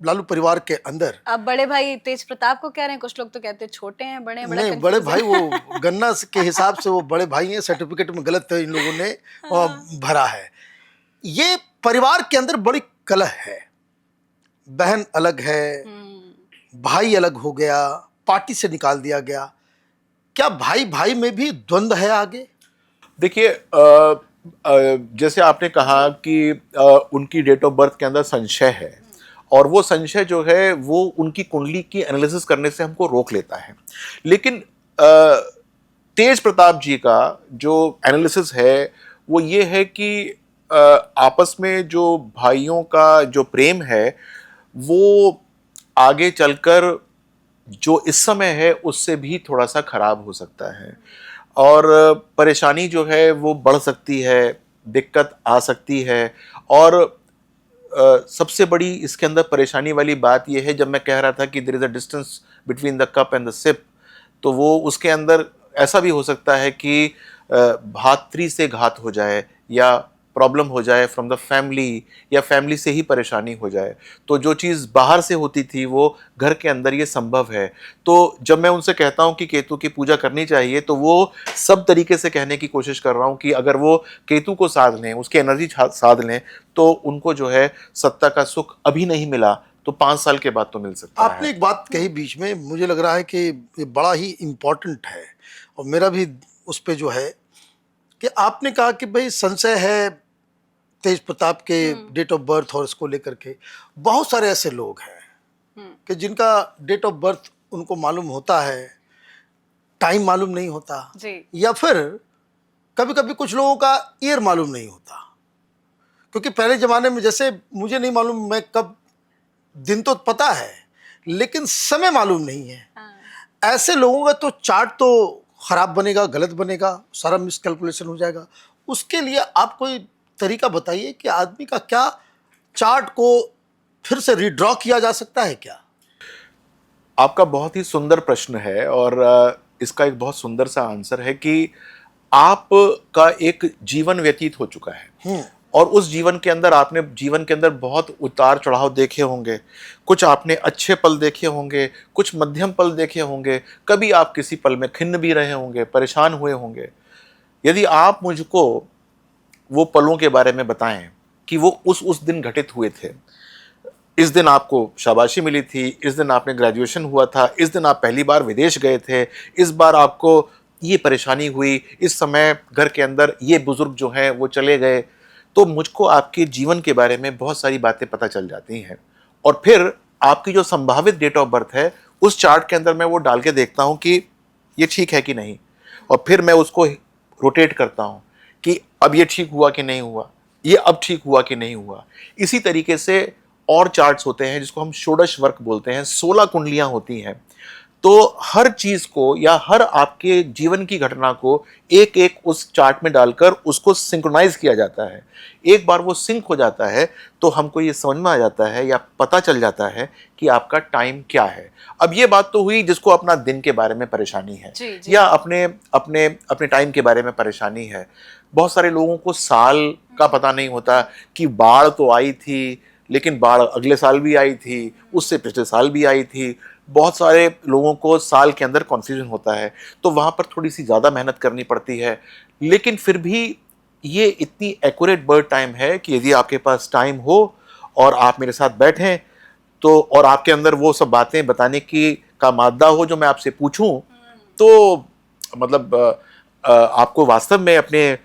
लालू परिवार के अंदर, अब बड़े भाई तेज प्रताप को कह रहे हैं, कुछ लोग तो कहते हैं छोटे हैं, बड़े हैं, बड़ा नहीं बड़े confusing भाई है। वो गन्ना के हिसाब से वो बड़े भाई हैं, सर्टिफिकेट में गलत इन लोगों ने भरा है। ये परिवार के अंदर बड़ी कलह है, बहन अलग है, भाई अलग हो गया, पार्टी से निकाल दिया गया। क्या भाई भाई में भी द्वंद्व है आगे? देखिए, जैसे आपने कहा कि उनकी डेट ऑफ बर्थ के अंदर संशय है, और वो संशय जो है वो उनकी कुंडली की एनालिसिस करने से हमको रोक लेता है। लेकिन तेज प्रताप जी का जो एनालिसिस है वो ये है कि आपस में जो भाइयों का जो प्रेम है वो आगे चलकर जो इस समय है उससे भी थोड़ा सा खराब हो सकता है, और परेशानी जो है वो बढ़ सकती है, दिक्कत आ सकती है। और सबसे बड़ी इसके अंदर परेशानी वाली बात यह है, जब मैं कह रहा था कि there is a distance between the cup and the sip, तो वो उसके अंदर ऐसा भी हो सकता है कि भातृ से घात हो जाए, या प्रॉब्लम हो जाए फ्रॉम द फैमिली, या फैमिली से ही परेशानी हो जाए। तो जो चीज़ बाहर से होती थी वो घर के अंदर ये संभव है। तो जब मैं उनसे कहता हूँ कि केतु की पूजा करनी चाहिए, तो वो सब तरीके से कहने की कोशिश कर रहा हूँ कि अगर वो केतु को साध लें, उसकी एनर्जी साध लें, तो उनको जो है सत्ता का सुख अभी नहीं मिला तो 5 साल के बाद तो मिल सकता है। आपने एक बात कही बीच में, मुझे लग रहा है कि ये बड़ा ही इम्पोर्टेंट है, और मेरा भी उस पे जो है कि आपने कहा कि भाई संशय है तेज प्रताप के डेट ऑफ बर्थ और इसको लेकर के। बहुत सारे ऐसे लोग हैं कि जिनका डेट ऑफ बर्थ उनको मालूम होता है, टाइम मालूम नहीं होता जी। या फिर कभी कभी कुछ लोगों का ईयर मालूम नहीं होता। क्योंकि पहले ज़माने में जैसे मुझे नहीं मालूम मैं कब, दिन तो पता है लेकिन समय मालूम नहीं है। ऐसे लोगों का तो चार्ट तो खराब बनेगा, गलत बनेगा, सारा मिसकैलकुलेशन हो जाएगा। उसके लिए आप कोई तरीका बताइए कि आदमी का क्या चार्ट को फिर से रिड्रॉ किया जा सकता है क्या? आपका बहुत ही सुंदर प्रश्न है, और इसका एक बहुत सुंदर सा आंसर है कि आपका एक जीवन व्यतीत हो चुका है, और उस जीवन के अंदर आपने जीवन के अंदर बहुत उतार चढ़ाव देखे होंगे। कुछ आपने अच्छे पल देखे होंगे, कुछ मध्यम पल देखे होंगे, कभी आप किसी पल में खिन्न भी रहे होंगे, परेशान हुए होंगे। यदि आप मुझको वो पलों के बारे में बताएं कि वो उस दिन घटित हुए थे, इस दिन आपको शाबाशी मिली थी, इस दिन आपने ग्रेजुएशन हुआ था, इस दिन आप पहली बार विदेश गए थे, इस बार आपको ये परेशानी हुई, इस समय घर के अंदर ये बुजुर्ग जो हैं वो चले गए, तो मुझको आपके जीवन के बारे में बहुत सारी बातें पता चल जाती हैं। और फिर आपकी जो संभावित डेट ऑफ बर्थ है उस चार्ट के अंदर मैं वो डाल के देखता हूँ कि ये ठीक है कि नहीं, और फिर मैं उसको रोटेट करता हूँ कि अब ये ठीक हुआ कि नहीं हुआ, ये अब ठीक हुआ कि नहीं हुआ। इसी तरीके से और चार्ट्स होते हैं जिसको हम षोडश वर्क बोलते हैं, 16 कुंडलियां होती हैं। तो हर चीज को या हर आपके जीवन की घटना को एक एक उस चार्ट में डालकर उसको सिंक्रोनाइज किया जाता है। एक बार वो सिंक हो जाता है तो हमको ये समझ में आ जाता है या पता चल जाता है कि आपका टाइम क्या है। अब ये बात तो हुई जिसको अपना दिन के बारे में परेशानी है, जी। या अपने अपने अपने टाइम के बारे में परेशानी है। बहुत सारे लोगों को साल का पता नहीं होता कि बाढ़ तो आई थी, लेकिन बाढ़ अगले साल भी आई थी, उससे पिछले साल भी आई थी। बहुत सारे लोगों को साल के अंदर कन्फ्यूजन होता है, तो वहाँ पर थोड़ी सी ज़्यादा मेहनत करनी पड़ती है। लेकिन फिर भी ये इतनी एक्यूरेट बर्थ टाइम है कि यदि आपके पास टाइम हो और आप मेरे साथ बैठें तो, और आपके अंदर वो सब बातें बताने की का मादा हो जो मैं आपसे पूछूं, तो मतलब आपको वास्तव में अपनी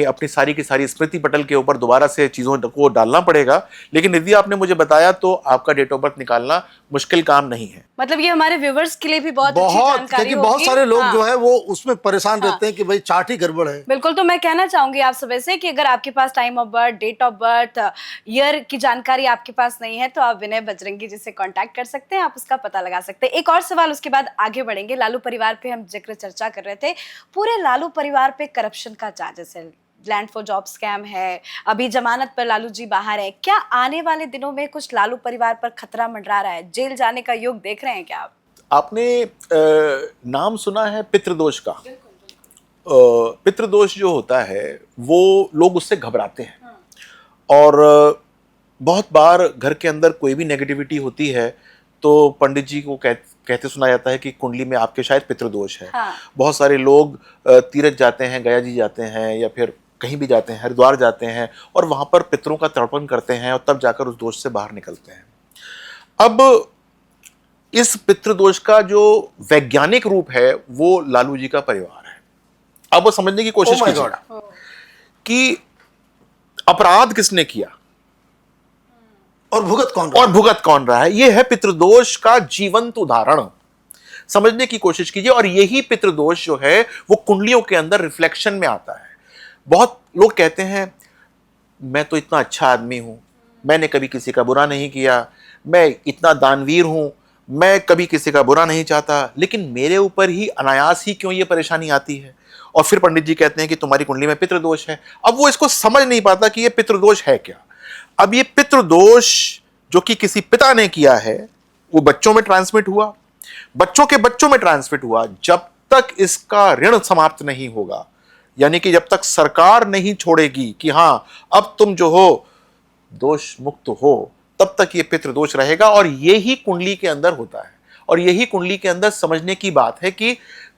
अपनी सारी की सारी स्मृति पटल के ऊपर दोबारा से चीज़ों को डालना पड़ेगा। लेकिन यदि आपने मुझे बताया तो आपका डेट ऑफ बर्थ निकालना मुश्किल काम नहीं है। मतलब ये हमारे व्यूवर्स के लिए भी बहुत अच्छी जानकारी क्योंकि बहुत सारे लोग जो है वो उसमें परेशान हाँ। रहते हैं कि भाई चार्ट ही गड़बड़ है। बिल्कुल, तो मैं कहना चाहूंगी आप सभी से कि अगर आपके पास time of birth, date of birth, year की जानकारी आपके पास नहीं है तो आप विनय बजरंगी जी से कांटेक्ट कर सकते हैं, आप उसका पता लगा सकते हैं। एक और सवाल उसके बाद आगे बढ़ेंगे। लालू परिवार पे हम जिक्र चर्चा कर रहे थे, पूरे लालू परिवार पे करप्शन का चार्जेस है, लैंड फॉर जॉब स्कैम है, अभी जमानत पर लालू जी बाहर है। क्या आने वाले दिनों में कुछ लालू परिवार पर खतरा मंडरा रहा है, जेल जाने का योग देख रहे हैं क्या आप? आपने नाम सुना है पितृदोष का? पितृदोष जो होता है वो लोग उससे घबराते हैं, और बहुत बार घर के अंदर कोई भी नेगेटिविटी होती है तो पंडित जी को कहते सुना जाता है कि कुंडली में आपके शायद पितृदोष है। हाँ। बहुत सारे लोग तीर्थ जाते हैं, गया जी जाते हैं, या फिर कहीं भी जाते हैं, हरिद्वार जाते हैं, और वहाँ पर पितरों का तर्पण करते हैं और तब जाकर उस दोष से बाहर निकलते हैं। अब इस पितृदोष का जो वैज्ञानिक रूप है वो लालू जी का परिवार है। अब वो समझने की कोशिश Oh my कीजिए God। कि अपराध किसने किया और भुगत कौन रहा है। यह है पितृदोष का जीवंत उदाहरण। समझने की कोशिश कीजिए, और यही पितृदोष जो है वो कुंडलियों के अंदर रिफ्लेक्शन में आता है। बहुत लोग कहते हैं मैं तो इतना अच्छा आदमी हूं, मैंने कभी किसी का बुरा नहीं किया, मैं इतना दानवीर हूं, मैं कभी किसी का बुरा नहीं चाहता, लेकिन मेरे ऊपर ही अनायास ही क्यों ये परेशानी आती है। और फिर पंडित जी कहते हैं कि तुम्हारी कुंडली में पितृदोष है। अब वो इसको समझ नहीं पाता कि ये पितृदोष है क्या। अब ये पितृदोष जो कि किसी पिता ने किया है वो बच्चों में ट्रांसमिट हुआ, बच्चों के बच्चों में ट्रांसमिट हुआ। जब तक इसका ऋण समाप्त नहीं होगा, यानी कि जब तक सरकार नहीं छोड़ेगी कि हां अब तुम जो हो दोष मुक्त हो, तब तक ये पितृदोष रहेगा। और यही कुंडली के अंदर होता है, और यही कुंडली के अंदर समझने की बात है कि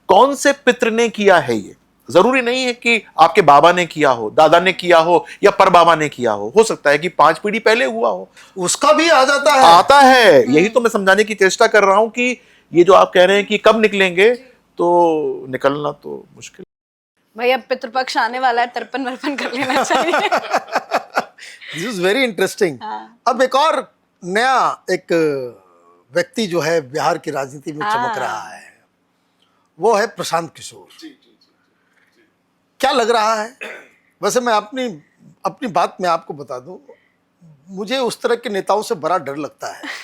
कौन से पितृ ने किया है। ये जरूरी नहीं है कि आपके बाबा ने किया हो, दादा ने किया हो या परबाबा ने किया हो सकता है कि 5 पीढ़ी पहले हुआ हो, उसका भी आ जाता है। आता है। यही तो मैं समझाने की चेष्टा कर रहा हूं कि ये जो आप कह रहे हैं कि कब निकलेंगे, तो निकलना तो मुश्किल। भैया पितृपक्ष आने वाला है, तर्पण वर्पण कर लेना चाहिए। This is very interesting. हाँ। अब एक और नया एक व्यक्ति जो है बिहार की राजनीति में चमक रहा है, वो है प्रशांत किशोर। क्या लग रहा है? वैसे मैं अपनी अपनी बात में आपको बता दूं, मुझे उस तरह के नेताओं से बड़ा डर लगता है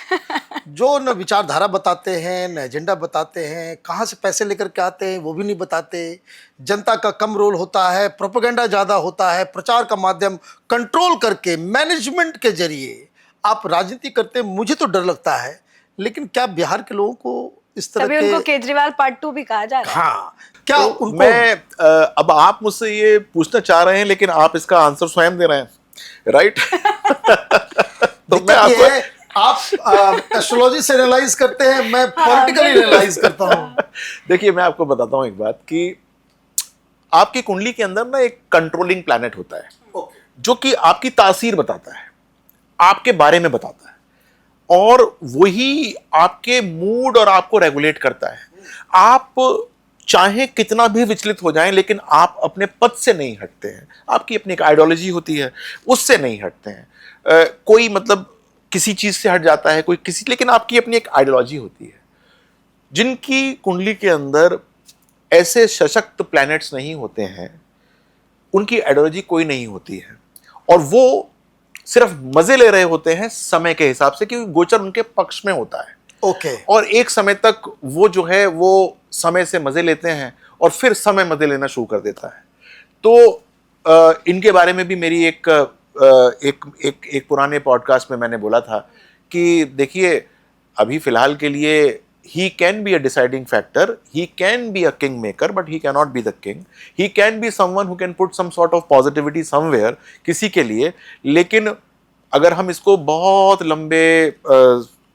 जो न विचारधारा बताते हैं, न एजेंडा बताते हैं, कहाँ से पैसे लेकर के आते हैं वो भी नहीं बताते, जनता का कम रोल होता है, प्रोपेगेंडा ज़्यादा होता है, प्रचार का माध्यम कंट्रोल करके मैनेजमेंट के जरिए आप राजनीति करते हैं। मुझे तो डर लगता है, लेकिन क्या बिहार के लोगों को इस तरह तभी के उनको केजरीवाल पार्ट 2 भी कहा जा रहा है। हाँ, क्या तो उनको अब आप मुझसे ये पूछना चाह रहे हैं, लेकिन आप इसका आंसर स्वयं दे रहे हैं, राइट? तो मैं दिक्कत ये आपको है, आप एस्ट्रोलॉजी से एनालाइज करते हैं, मैं पॉलिटिकली एनालाइज करता हूँ। देखिए, मैं आपको बताता हूँ एक बात कि आपकी कुंडली के अंदर ना एक कंट्रोलिंग प्लैनेट होता है जो कि आपकी तासीर बताता है, आपके बारे में बताता है, और वही आपके मूड और आपको रेगुलेट करता है। आप चाहे कितना भी विचलित हो जाएं, लेकिन आप अपने पद से नहीं हटते हैं। आपकी अपनी एक आइडियोलॉजी होती है, उससे नहीं हटते हैं। कोई मतलब किसी चीज से हट जाता है, कोई किसी, लेकिन आपकी अपनी एक आइडियोलॉजी होती है। जिनकी कुंडली के अंदर ऐसे सशक्त प्लैनेट्स नहीं होते हैं, उनकी आइडियोलॉजी कोई नहीं होती है, और वो सिर्फ मजे ले रहे होते हैं समय के हिसाब से, क्योंकि गोचर उनके पक्ष में होता है। ओके। और एक समय तक वो जो है वो समय से मजे लेते हैं, और फिर समय मजे लेना शुरू कर देता है। तो इनके बारे में भी मेरी एक पुराने पॉडकास्ट में मैंने बोला था कि देखिए, अभी फिलहाल के लिए he can be a deciding factor, he can be a king maker, but he cannot be the king. He can be someone who can put some sort of positivity somewhere किसी के लिए, लेकिन अगर हम इसको बहुत लंबे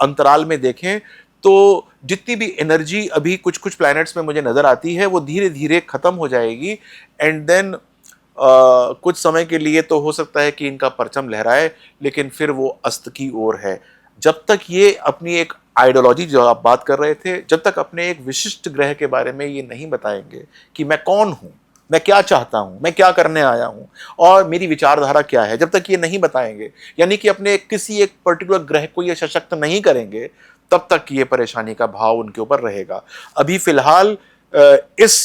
अंतराल में देखें तो जितनी भी एनर्जी अभी कुछ कुछ प्लैनेट्स में मुझे नजर आती है वो धीरे धीरे खत्म हो जाएगी, एंड देन कुछ समय के लिए तो हो सकता है कि इनका परचम लहराए, लेकिन फिर वो अस्त की ओर है। जब तक ये अपनी एक आइडियोलॉजी, जो आप बात कर रहे थे, जब तक अपने एक विशिष्ट ग्रह के बारे में ये नहीं बताएंगे कि मैं कौन हूं, मैं क्या चाहता हूं, मैं क्या करने आया हूं और मेरी विचारधारा क्या है, जब तक ये नहीं बताएंगे, यानी कि अपने किसी एक पर्टिकुलर ग्रह को ये सशक्त नहीं करेंगे, तब तक ये परेशानी का भाव उनके ऊपर रहेगा। अभी फिलहाल इस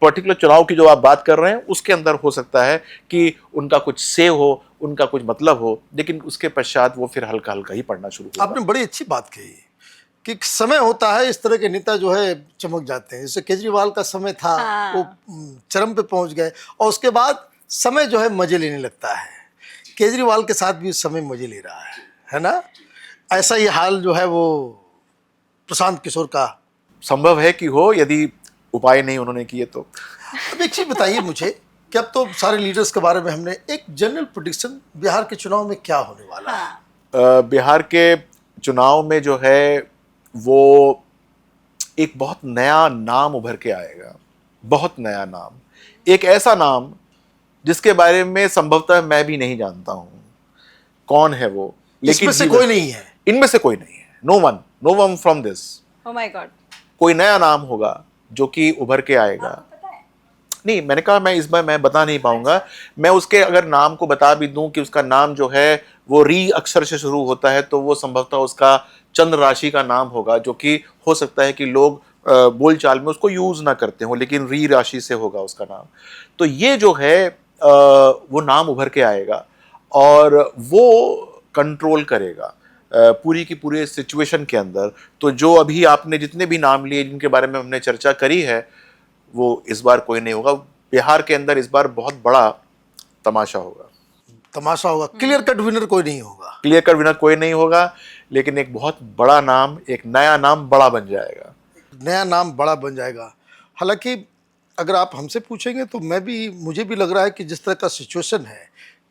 पर्टिकुलर चुनाव की जो आप बात कर रहे हैं उसके अंदर हो सकता है कि उनका कुछ से हो, उनका कुछ मतलब हो, लेकिन उसके पश्चात वो फिर हल्का हल्का ही पड़ना शुरू होगा। आपने बड़ी अच्छी बात कही कि समय होता है, इस तरह के नेता जो है चमक जाते हैं। जैसे केजरीवाल का समय था, वो चरम पे पहुंच गए, और उसके बाद समय जो है मजे लेने लगता है। केजरीवाल के साथ भी समय मजे ले रहा है ना? ऐसा ही हाल जो है वो प्रशांत किशोर का संभव है कि हो, यदि उपाय नहीं उन्होंने किए तो। अब एक चीज बताइए मुझे कि अब तो सारे लीडर्स के बारे में हमने, एक जनरल प्रेडिक्शन बिहार के चुनाव में क्या होने वाला है? बिहार के चुनाव में जो है वो एक बहुत नया नाम उभर के आएगा, बहुत नया नाम, एक ऐसा नाम जिसके बारे में संभवतः मैं भी नहीं जानता हूं कौन है वो, लेकिन इसमें से कोई नहीं है, इनमें से कोई नहीं है, no one from this. Oh my god. कोई नया नाम होगा जो कि उभर के आएगा। नहीं, मैंने कहा मैं इस बार मैं बता नहीं पाऊंगा। मैं उसके अगर नाम को बता भी दूं कि उसका नाम जो है वो री अक्षर से शुरू होता है, तो वो संभवतः उसका चंद्र राशि का नाम होगा, जो कि हो सकता है कि लोग बोलचाल में उसको यूज ना करते हो, लेकिन री राशि से होगा उसका नाम। तो ये जो है वो नाम उभर के आएगा और वो कंट्रोल करेगा। पूरी की पूरी सिचुएशन के अंदर, तो जो अभी आपने जितने भी नाम लिए जिनके बारे में हमने चर्चा करी है, वो इस बार कोई नहीं होगा। बिहार के अंदर इस बार बहुत बड़ा तमाशा होगा। तमाशा होगा, क्लियर कट विनर कोई नहीं होगा। क्लियर कट विनर कोई नहीं होगा, लेकिन एक बहुत बड़ा नाम, एक नया नाम बड़ा बन जाएगा। नया नाम बड़ा बन जाएगा। हालांकि अगर आप हमसे पूछेंगे तो मुझे भी लग रहा है कि जिस तरह का सिचुएशन है,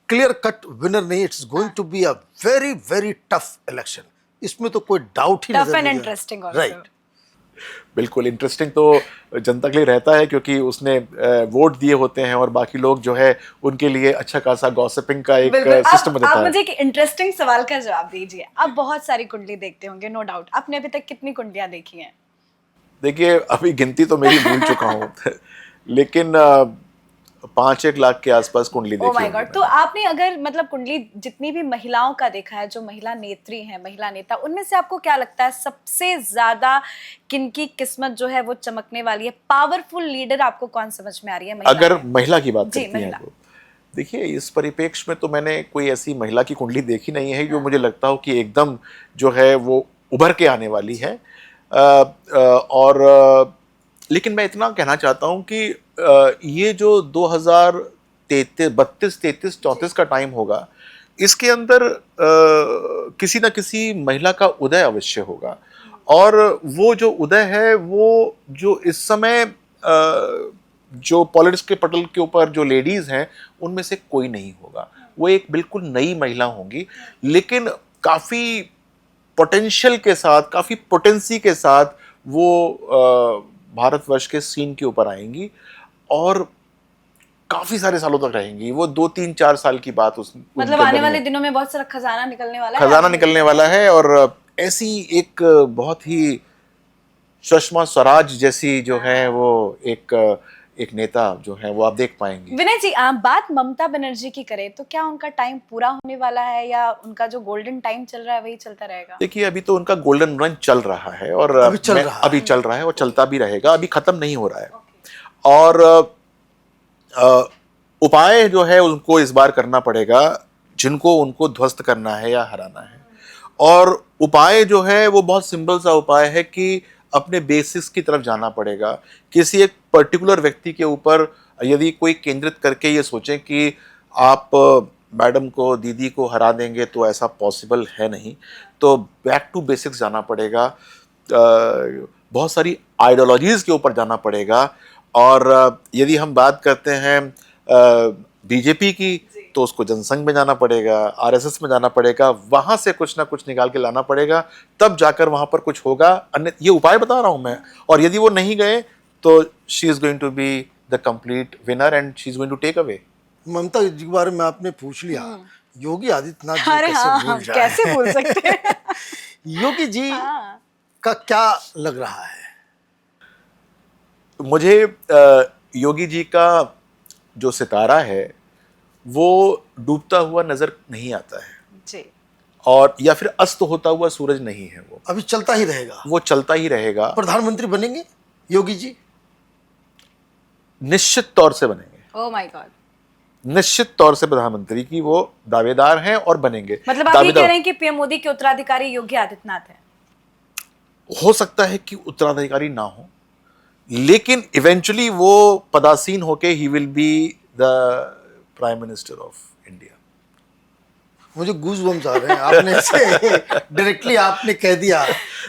क्लियर कट विनर नहीं, it's going to be a very very tough election. इसमें तो कोई डाउट ही टफ नजर एंड नहीं इंटरेस्टिंग आ रहा। राइट। बिल्कुल इंटरेस्टिंग तो जनता के लिए रहता है, क्योंकि उसने वोट दिए होते हैं और बाकी लोग जो है उनके लिए अच्छा खासा गॉसिपिंग का एक बिल्कुल। सिस्टम रहता आप है। मुझे एक इंटरेस्टिंग सवाल का जवाब दीजिए। आप बहुत सारी कुंडली देखते होंगे, नो डाउट। आपने अभी तक कितनी कुंडलियां देखी हैं? देखिए, अभी गिनती तो मेरी भूल चुका हूँ लेकिन 5-1 लाख के आसपास कुंडली ओ देखी माय होगी गॉड। तो आपने अगर मतलब कुंडली जितनी भी महिलाओं का देखा है, जो महिला नेत्री हैं, महिला नेता, उनमें से आपको क्या लगता है सबसे ज्यादा किनकी किस्मत जो है वो चमकने वाली है? पावरफुल लीडर आपको कौन समझ में आ रही है? अगर महिला की बात जी, करती हैं महिला। तो देखिए, इस परिप्रेक्ष्य में तो मैंने कोई ऐसी महिला की कुंडली देखी नहीं है जो मुझे लगता हो कि एकदम जो है वो उभर के आने वाली है। लेकिन मैं इतना कहना चाहता हूं कि ये जो 2032, 33, 34 का टाइम होगा, इसके अंदर किसी ना किसी महिला का उदय अवश्य होगा। और वो जो उदय है, वो जो इस समय जो पॉलिटिक्स के पटल के ऊपर जो लेडीज हैं, उनमें से कोई नहीं होगा। वो एक बिल्कुल नई महिला होंगी, लेकिन काफी पोटेंशियल के साथ, काफी पोटेंसी के साथ वो भारतवर्ष के सीन के ऊपर आएंगी और काफी सारे सालों तक रहेंगी। वो 2-3-4 साल की बात मतलब आने वाले दिनों में बहुत सारा खजाना निकलने वाला है। खजाना निकलने वाला है। और ऐसी एक बहुत ही सुषमा स्वराज जैसी जो है वो एक नेता जो है वो आप देख पाएंगे। विनय जी, आप बात ममता बनर्जी की करें तो क्या उनका टाइम पूरा होने वाला है या उनका जो गोल्डन टाइम चल रहा है वही चलता रहेगा? देखिए, अभी तो उनका गोल्डन रन चल रहा है और अभी चल रहा है और चलता भी रहेगा, अभी खत्म नहीं हो रहा है। और उपाय जो है उनको इस बार करना पड़ेगा, जिनको उनको ध्वस्त करना है या हराना है। और उपाय जो है वो बहुत सिंपल सा उपाय है कि अपने बेसिक्स की तरफ जाना पड़ेगा। किसी एक पर्टिकुलर व्यक्ति के ऊपर यदि कोई केंद्रित करके ये सोचें कि आप मैडम को, दीदी को हरा देंगे, तो ऐसा पॉसिबल है नहीं। तो बैक टू बेसिक्स जाना पड़ेगा, बहुत सारी आइडियोलॉजीज के ऊपर जाना पड़ेगा। और यदि हम बात करते हैं बीजेपी की, तो उसको जनसंघ में जाना पड़ेगा, आरएसएस में जाना पड़ेगा, वहां से कुछ ना कुछ निकाल के लाना पड़ेगा, तब जाकर वहां पर कुछ होगा। अन्य ये उपाय बता रहा हूं मैं। और यदि वो नहीं गए तो she is going to be the complete winner and she is going to take away. Mamata ji के बारे में आपने पूछ लिया, योगी आदित्यनाथ जी अरे कैसे हाँ, भूल जाए? कैसे भूल सकते हैं? योगी जी का क्या लग रहा है? मुझे योगी जी का जो सितारा है वो डूबता हुआ नजर नहीं आता है जी। और या फिर अस्त होता हुआ सूरज नहीं है। वो अभी चलता ही रहेगा, वो चलता ही रहेगा। प्रधानमंत्री बनेंगे योगी जी? निश्चित तौर से बनेंगे। ओह माय गॉड। निश्चित तौर से प्रधानमंत्री की वो दावेदार हैं और बनेंगे। मतलब आप ये कह रहे हैं कि पीएम मोदी के उत्तराधिकारी योगी आदित्यनाथ हैं? हो सकता है कि उत्तराधिकारी ना हो, लेकिन इवेंचुअली वो पदासीन होके he will be the prime minister of India. मुझे गूज़बम्स आ रहे हैं, आपने ऐसे डायरेक्टली आपने कह दिया।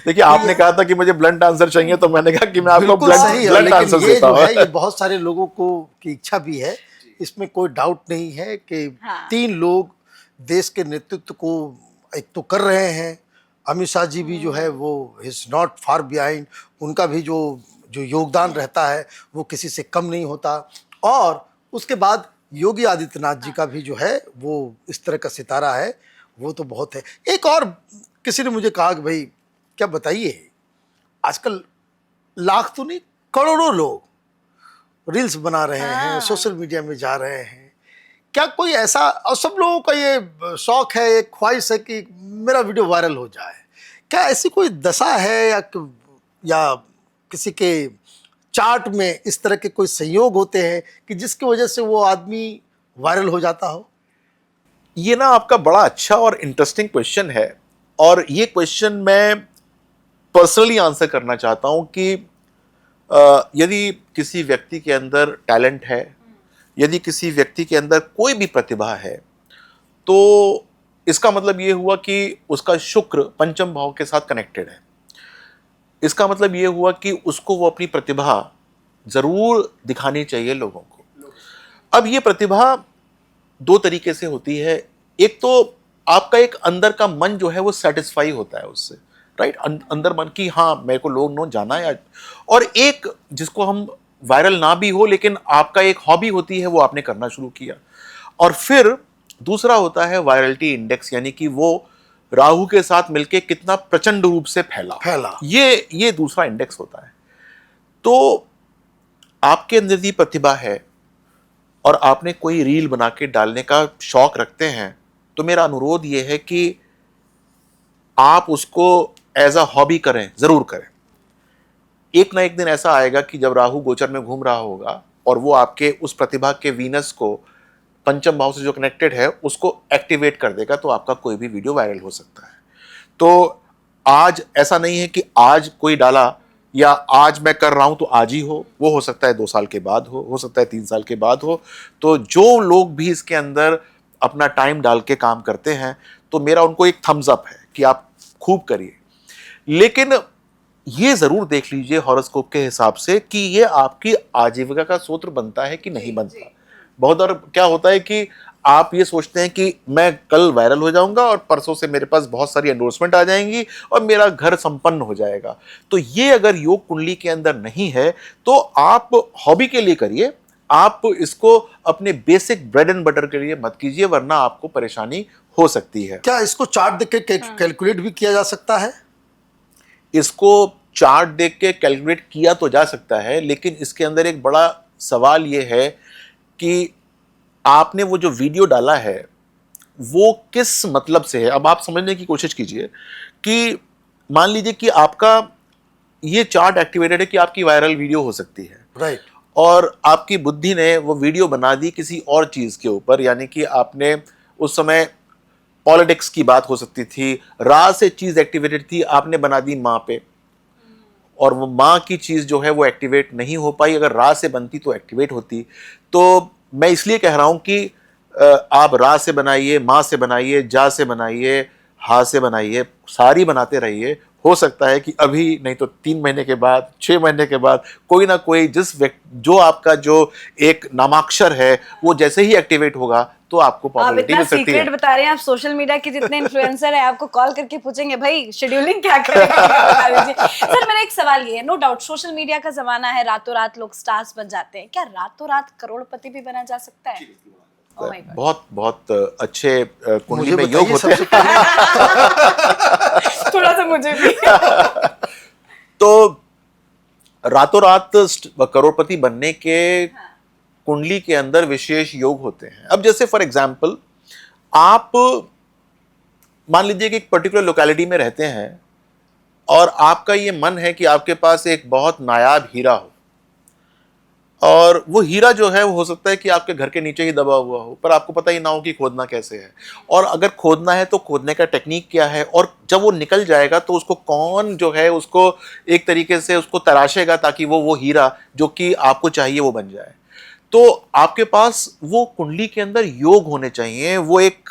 देखिए, आपने कहा था कि मुझे ब्लंट आंसर चाहिए, तो मैंने कहा कि मैं आपको बिल्कुल सही है, ब्लंट लेकिन आंसर ये देता जो है हूं। ये बहुत सारे लोगों को की इच्छा भी है, इसमें कोई डाउट नहीं है कि हाँ। 3 लोग देश के नेतृत्व को एक तो कर रहे हैं। अमित शाह जी भी जो है वो इज नॉट फार बिहाइंड, उनका भी जो योगदान रहता है वो किसी से कम नहीं होता। और उसके बाद योगी आदित्यनाथ जी का भी जो है वो इस तरह का सितारा है, वो तो बहुत है। एक और किसी ने मुझे कहा कि भाई क्या बताइए, आजकल लाख तो नहीं करोड़ों लोग रील्स बना रहे हैं, सोशल मीडिया में जा रहे हैं। क्या कोई ऐसा, और सब लोगों का ये शौक है, एक ख्वाहिश है कि मेरा वीडियो वायरल हो जाए, क्या ऐसी कोई दशा है या किसी के चार्ट में इस तरह के कोई संयोग होते हैं कि जिसकी वजह से वो आदमी वायरल हो जाता हो? ये ना आपका बड़ा अच्छा और इंटरेस्टिंग क्वेश्चन है। और ये क्वेश्चन मैं पर्सनली आंसर करना चाहता हूं कि यदि किसी व्यक्ति के अंदर टैलेंट है, यदि किसी व्यक्ति के अंदर कोई भी प्रतिभा है, तो इसका मतलब ये हुआ कि उसका शुक्र पंचम भाव के साथ कनेक्टेड है। इसका मतलब ये हुआ कि उसको वो अपनी प्रतिभा जरूर दिखानी चाहिए लोगों को। अब ये प्रतिभा दो तरीके से होती है। एक तो आपका एक अंदर का मन जो है वो सेटिस्फाई होता है उससे, राइट, अंदर मन की हाँ मेरे को लोग नो जाना है। और एक जिसको हम वायरल ना भी हो लेकिन आपका एक हॉबी होती है, वो आपने करना शुरू किया। और फिर दूसरा होता है वायरलिटी इंडेक्स, यानी कि वो राहु के साथ मिलके कितना प्रचंड रूप से फैला, ये दूसरा इंडेक्स होता है। तो आपके अंदर यदि प्रतिभा है और आपने कोई रील बना के डालने का शौक रखते हैं, तो मेरा अनुरोध ये है कि आप उसको एज अ हॉबी करें, जरूर करें। एक ना एक दिन ऐसा आएगा कि जब राहु गोचर में घूम रहा होगा और वो आपके उस प्रतिभा के वीनस को पंचम भाव से जो कनेक्टेड है उसको एक्टिवेट कर देगा, तो आपका कोई भी वीडियो वायरल हो सकता है। तो आज ऐसा नहीं है कि आज कोई डाला या आज मैं कर रहा हूं तो आज ही वो हो सकता है 2 साल के बाद हो सकता है 3 साल के बाद हो। तो जो लोग भी इसके अंदर अपना टाइम डाल के काम करते हैं, तो मेरा उनको एक थम्स अप है कि आप खूब करिए। लेकिन ये जरूर देख लीजिए हॉरोस्कोप के हिसाब से कि ये आपकी आजीविका का सूत्र बनता है कि नहीं बनता। बहुत बार क्या होता है कि आप ये सोचते हैं कि मैं कल वायरल हो जाऊंगा और परसों से मेरे पास बहुत सारी एंडोर्समेंट आ जाएंगी और मेरा घर संपन्न हो जाएगा। तो ये अगर योग कुंडली के अंदर नहीं है तो आप हॉबी के लिए करिए, आप इसको अपने बेसिक ब्रेड एंड बटर के लिए मत कीजिए, वरना आपको परेशानी हो सकती है। क्या इसको चार्ट देख के कैलकुलेट भी किया जा सकता है? इसको चार्ट देख के कैलकुलेट किया तो जा सकता है, लेकिन इसके अंदर एक बड़ा सवाल ये है कि आपने वो जो वीडियो डाला है वो किस मतलब से है। अब आप समझने की कोशिश कीजिए कि मान लीजिए कि आपका ये चार्ट एक्टिवेटेड है कि आपकी वायरल वीडियो हो सकती है, राइट, और आपकी बुद्धि ने वो वीडियो बना दी किसी और चीज के ऊपर, यानी कि आपने उस समय पॉलिटिक्स की बात हो सकती थी, रा से चीज एक्टिवेटेड थी, आपने बना दी माँ पे, और वो माँ की चीज जो है वो एक्टिवेट नहीं हो पाई। अगर रा से बनती तो एक्टिवेट होती। तो मैं इसलिए कह रहा हूं कि आप रा से बनाइए, माँ से बनाइए, जा से बनाइए, हा से बनाइए, सारी बनाते रहिए। हो सकता है कि अभी नहीं तो 3 महीने के बाद, 6 महीने के बाद कोई ना कोई जो आपका जो एक नामाक्षर है वो जैसे ही एक्टिवेट होगा तो आपको पॉपुलैरिटी मिल सकती है। सीक्रेट बता रहे हैं आप। सोशल मीडिया के जितने इन्फ्लुएंसर हैं आपको कॉल करके पूछेंगे भाई शेड्यूलिंग क्या करेगा, बता दीजिए। सर मेरा एक सवाल ये है, नो डाउट सोशल मीडिया का जमाना है, रातों रात लोग स्टार्स बन जाते हैं, क्या रातों रात करोड़पति भी बना जा सकता है? Oh my God. बहुत बहुत अच्छे कुंडली में मुझे योग होते हैं। थोड़ा सा मुझे भी। तो रातों रात करोड़पति बनने के कुंडली के अंदर विशेष योग होते हैं। अब जैसे फॉर एग्जाम्पल आप मान लीजिए कि एक पर्टिकुलर लोकेलिटी में रहते हैं और आपका ये मन है कि आपके पास एक बहुत नायाब हीरा हो, और वो हीरा जो है वो हो सकता है कि आपके घर के नीचे ही दबा हुआ हो, पर आपको पता ही ना हो कि खोदना कैसे है, और अगर खोदना है तो खोदने का टेक्निक क्या है, और जब वो निकल जाएगा तो उसको कौन जो है उसको एक तरीके से उसको तराशेगा ताकि वो हीरा जो कि आपको चाहिए वो बन जाए। तो आपके पास वो कुंडली के अंदर योग होने चाहिए, वो एक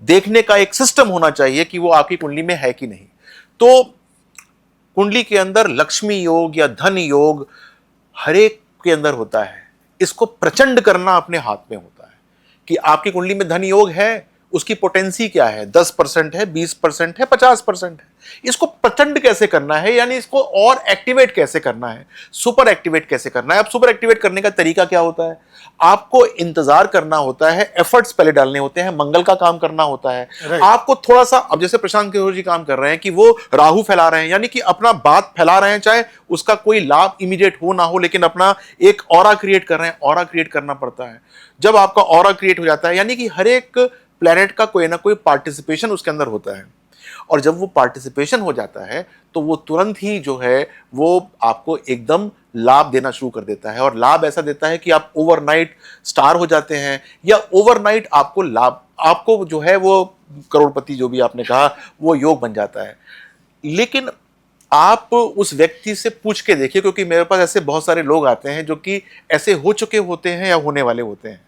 देखने का एक सिस्टम होना चाहिए कि वो आपकी कुंडली में है कि नहीं। तो कुंडली के अंदर लक्ष्मी योग या धन योग हर एक के अंदर होता है। इसको प्रचंड करना अपने हाथ में होता है कि आपकी कुंडली में धन योग है, उसकी पोटेंसी क्या है, 10% है, 20% है, 50% है। इसको प्रचंड कैसे करना है, यानी इसको और एक्टिवेट कैसे करना है, सुपर एक्टिवेट कैसे करना है। अब सुपर एक्टिवेट करने का तरीका क्या होता है? आपको इंतजार करना होता है, एफर्ट्स पहले डालने होते हैं, मंगल का काम करना होता है। आपको थोड़ा सा, अब जैसे प्रशांत किशोर जी काम कर रहे हैं कि वो राहु फैला रहे हैं, यानी कि अपना बात फैला रहे हैं, चाहे उसका कोई लाभ इमीडिएट हो ना हो, लेकिन अपना एक ऑरा क्रिएट कर रहे हैं। ऑरा क्रिएट करना पड़ता है। जब आपका ऑरा क्रिएट हो जाता है, यानी कि हर एक प्लेनेट का कोई ना कोई पार्टिसिपेशन उसके अंदर होता है, और जब वो पार्टिसिपेशन हो जाता है तो वो तुरंत ही जो है वो आपको एकदम लाभ देना शुरू कर देता है। और लाभ ऐसा देता है कि आप ओवरनाइट स्टार हो जाते हैं, या ओवरनाइट आपको लाभ आपको जो है वो करोड़पति, जो भी आपने कहा, वो योग बन जाता है। लेकिन आप उस व्यक्ति से पूछ के देखिए, क्योंकि मेरे पास ऐसे बहुत सारे लोग आते हैं जो कि ऐसे हो चुके होते हैं या होने वाले होते हैं।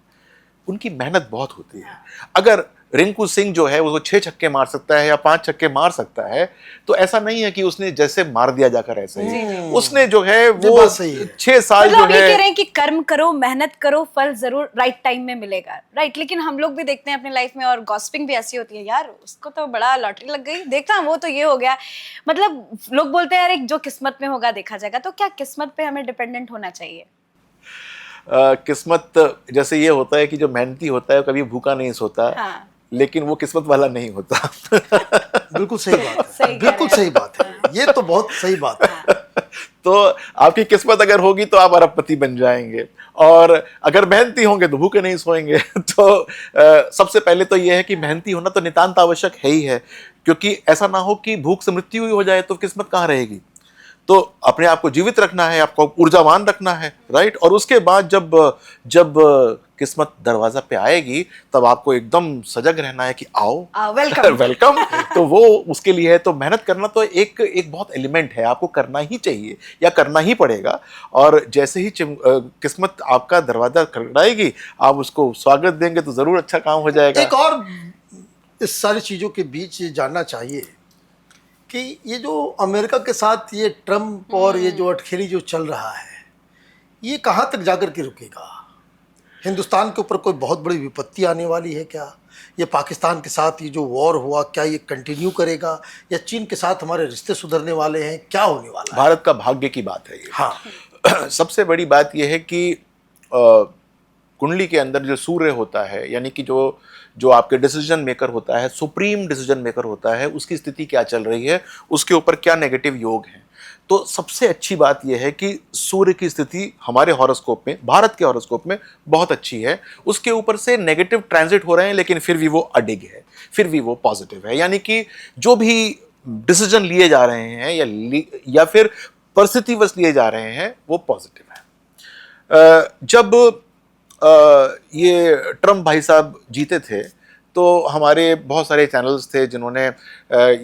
उनकी मेहनत बहुत होती है। अगर रिंकू सिंह जो है वो 6 छक्के मार सकता है या 5 छक्के मार सकता है, तो ऐसा नहीं है कि उसने जैसे मार दिया जाकर ऐसे ही। उसने जो है वो बात सही है। 6 साल मतलब जो आप ये कह है, रहे हैं कि कर्म करो, मेहनत करो, फल जरूर राइट टाइम में मिलेगा, राइट। लेकिन हम लोग भी देखते हैं अपनी लाइफ में, और गॉसिपिंग भी ऐसी होती है, यार उसको तो बड़ा लॉटरी लग गई, देखा वो तो ये हो गया। मतलब लोग बोलते हैं यार एक जो किस्मत में होगा देखा जाएगा। तो क्या किस्मत पे हमें डिपेंडेंट होना चाहिए? किस्मत जैसे ये होता है कि जो मेहनती होता है कभी भूखा नहीं सोता, हाँ। लेकिन वो किस्मत वाला नहीं होता। बिल्कुल सही बात है, सही कह बिल्कुल रहे सही बात है, ये तो बहुत सही बात है। तो आपकी किस्मत अगर होगी तो आप अरबपति बन जाएंगे, और अगर मेहनती होंगे तो भूखे नहीं सोएंगे। तो सबसे पहले तो यह है कि मेहनती होना तो नितांत आवश्यक है ही है, क्योंकि ऐसा ना हो कि भूख से मृत्यु ही हो जाए तो किस्मत कहाँ रहेगी। तो अपने आप को जीवित रखना है, आपको ऊर्जावान रखना है, राइट। और उसके बाद जब जब किस्मत दरवाजा पे आएगी, तब आपको एकदम सजग रहना है कि आओ, वेलकम। वेलकम। तो वो उसके लिए है। तो मेहनत करना तो एक बहुत एलिमेंट है, आपको करना ही चाहिए या करना ही पड़ेगा। और जैसे ही किस्मत आपका दरवाजा खड़खड़ाएगी, आप उसको स्वागत देंगे तो जरूर अच्छा काम हो जाएगा। एक और इस सारी चीज़ों के बीच ये जानना चाहिए कि ये जो अमेरिका के साथ ये ट्रम्प और ये जो अटखेली जो चल रहा है, ये कहाँ तक जाकर के रुकेगा? हिंदुस्तान के ऊपर कोई बहुत बड़ी विपत्ति आने वाली है क्या? ये पाकिस्तान के साथ ये जो वॉर हुआ, क्या ये कंटिन्यू करेगा, या चीन के साथ हमारे रिश्ते सुधरने वाले हैं? क्या होने वाला है? भारत का भाग्य की बात है ये। हाँ। सबसे बड़ी बात यह है कि कुंडली के अंदर जो सूर्य होता है, यानी कि जो आपके डिसीजन मेकर होता है, सुप्रीम डिसीजन मेकर होता है, उसकी स्थिति क्या चल रही है, उसके ऊपर क्या नेगेटिव योग है। तो सबसे अच्छी बात यह है कि सूर्य की स्थिति हमारे हॉरोस्कोप में, भारत के हॉरोस्कोप में बहुत अच्छी है। उसके ऊपर से नेगेटिव ट्रांजिट हो रहे हैं, लेकिन फिर भी वो अडिग है, फिर भी वो पॉजिटिव है। यानी कि जो भी डिसीजन लिए जा रहे हैं या फिर परिस्थितिवश लिए जा रहे हैं, वो पॉजिटिव है। जब ये ट्रम्प भाई साहब जीते थे, तो हमारे बहुत सारे चैनल्स थे जिन्होंने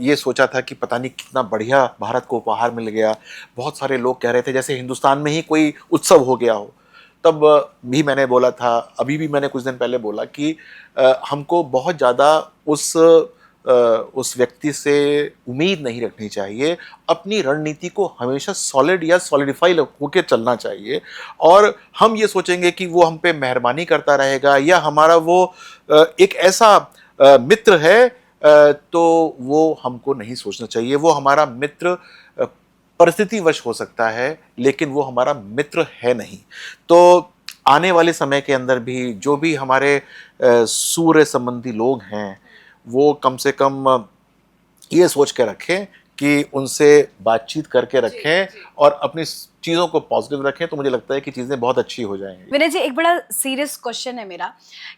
ये सोचा था कि पता नहीं कितना बढ़िया भारत को उपहार मिल गया। बहुत सारे लोग कह रहे थे जैसे हिंदुस्तान में ही कोई उत्सव हो गया हो। तब भी मैंने बोला था, अभी भी मैंने कुछ दिन पहले बोला कि हमको बहुत ज़्यादा उस व्यक्ति से उम्मीद नहीं रखनी चाहिए। अपनी रणनीति को हमेशा सॉलिड या सॉलिडिफाई होकर चलना चाहिए, और हम ये सोचेंगे कि वो हम पे मेहरबानी करता रहेगा या हमारा वो एक ऐसा मित्र है, तो वो हमको नहीं सोचना चाहिए। वो हमारा मित्र परिस्थितिवश हो सकता है, लेकिन वो हमारा मित्र है नहीं। तो आने वाले समय के अंदर भी जो भी हमारे सूर्य संबंधी लोग हैं, वो कम से कम ये सोच के रखें कि उनसे बातचीत करके रखें और अपनी चीज़ों को पॉजिटिव रखें, तो मुझे लगता है कि चीज़ें बहुत अच्छी हो जाएंगी। विनय जी, एक बड़ा सीरियस क्वेश्चन है मेरा।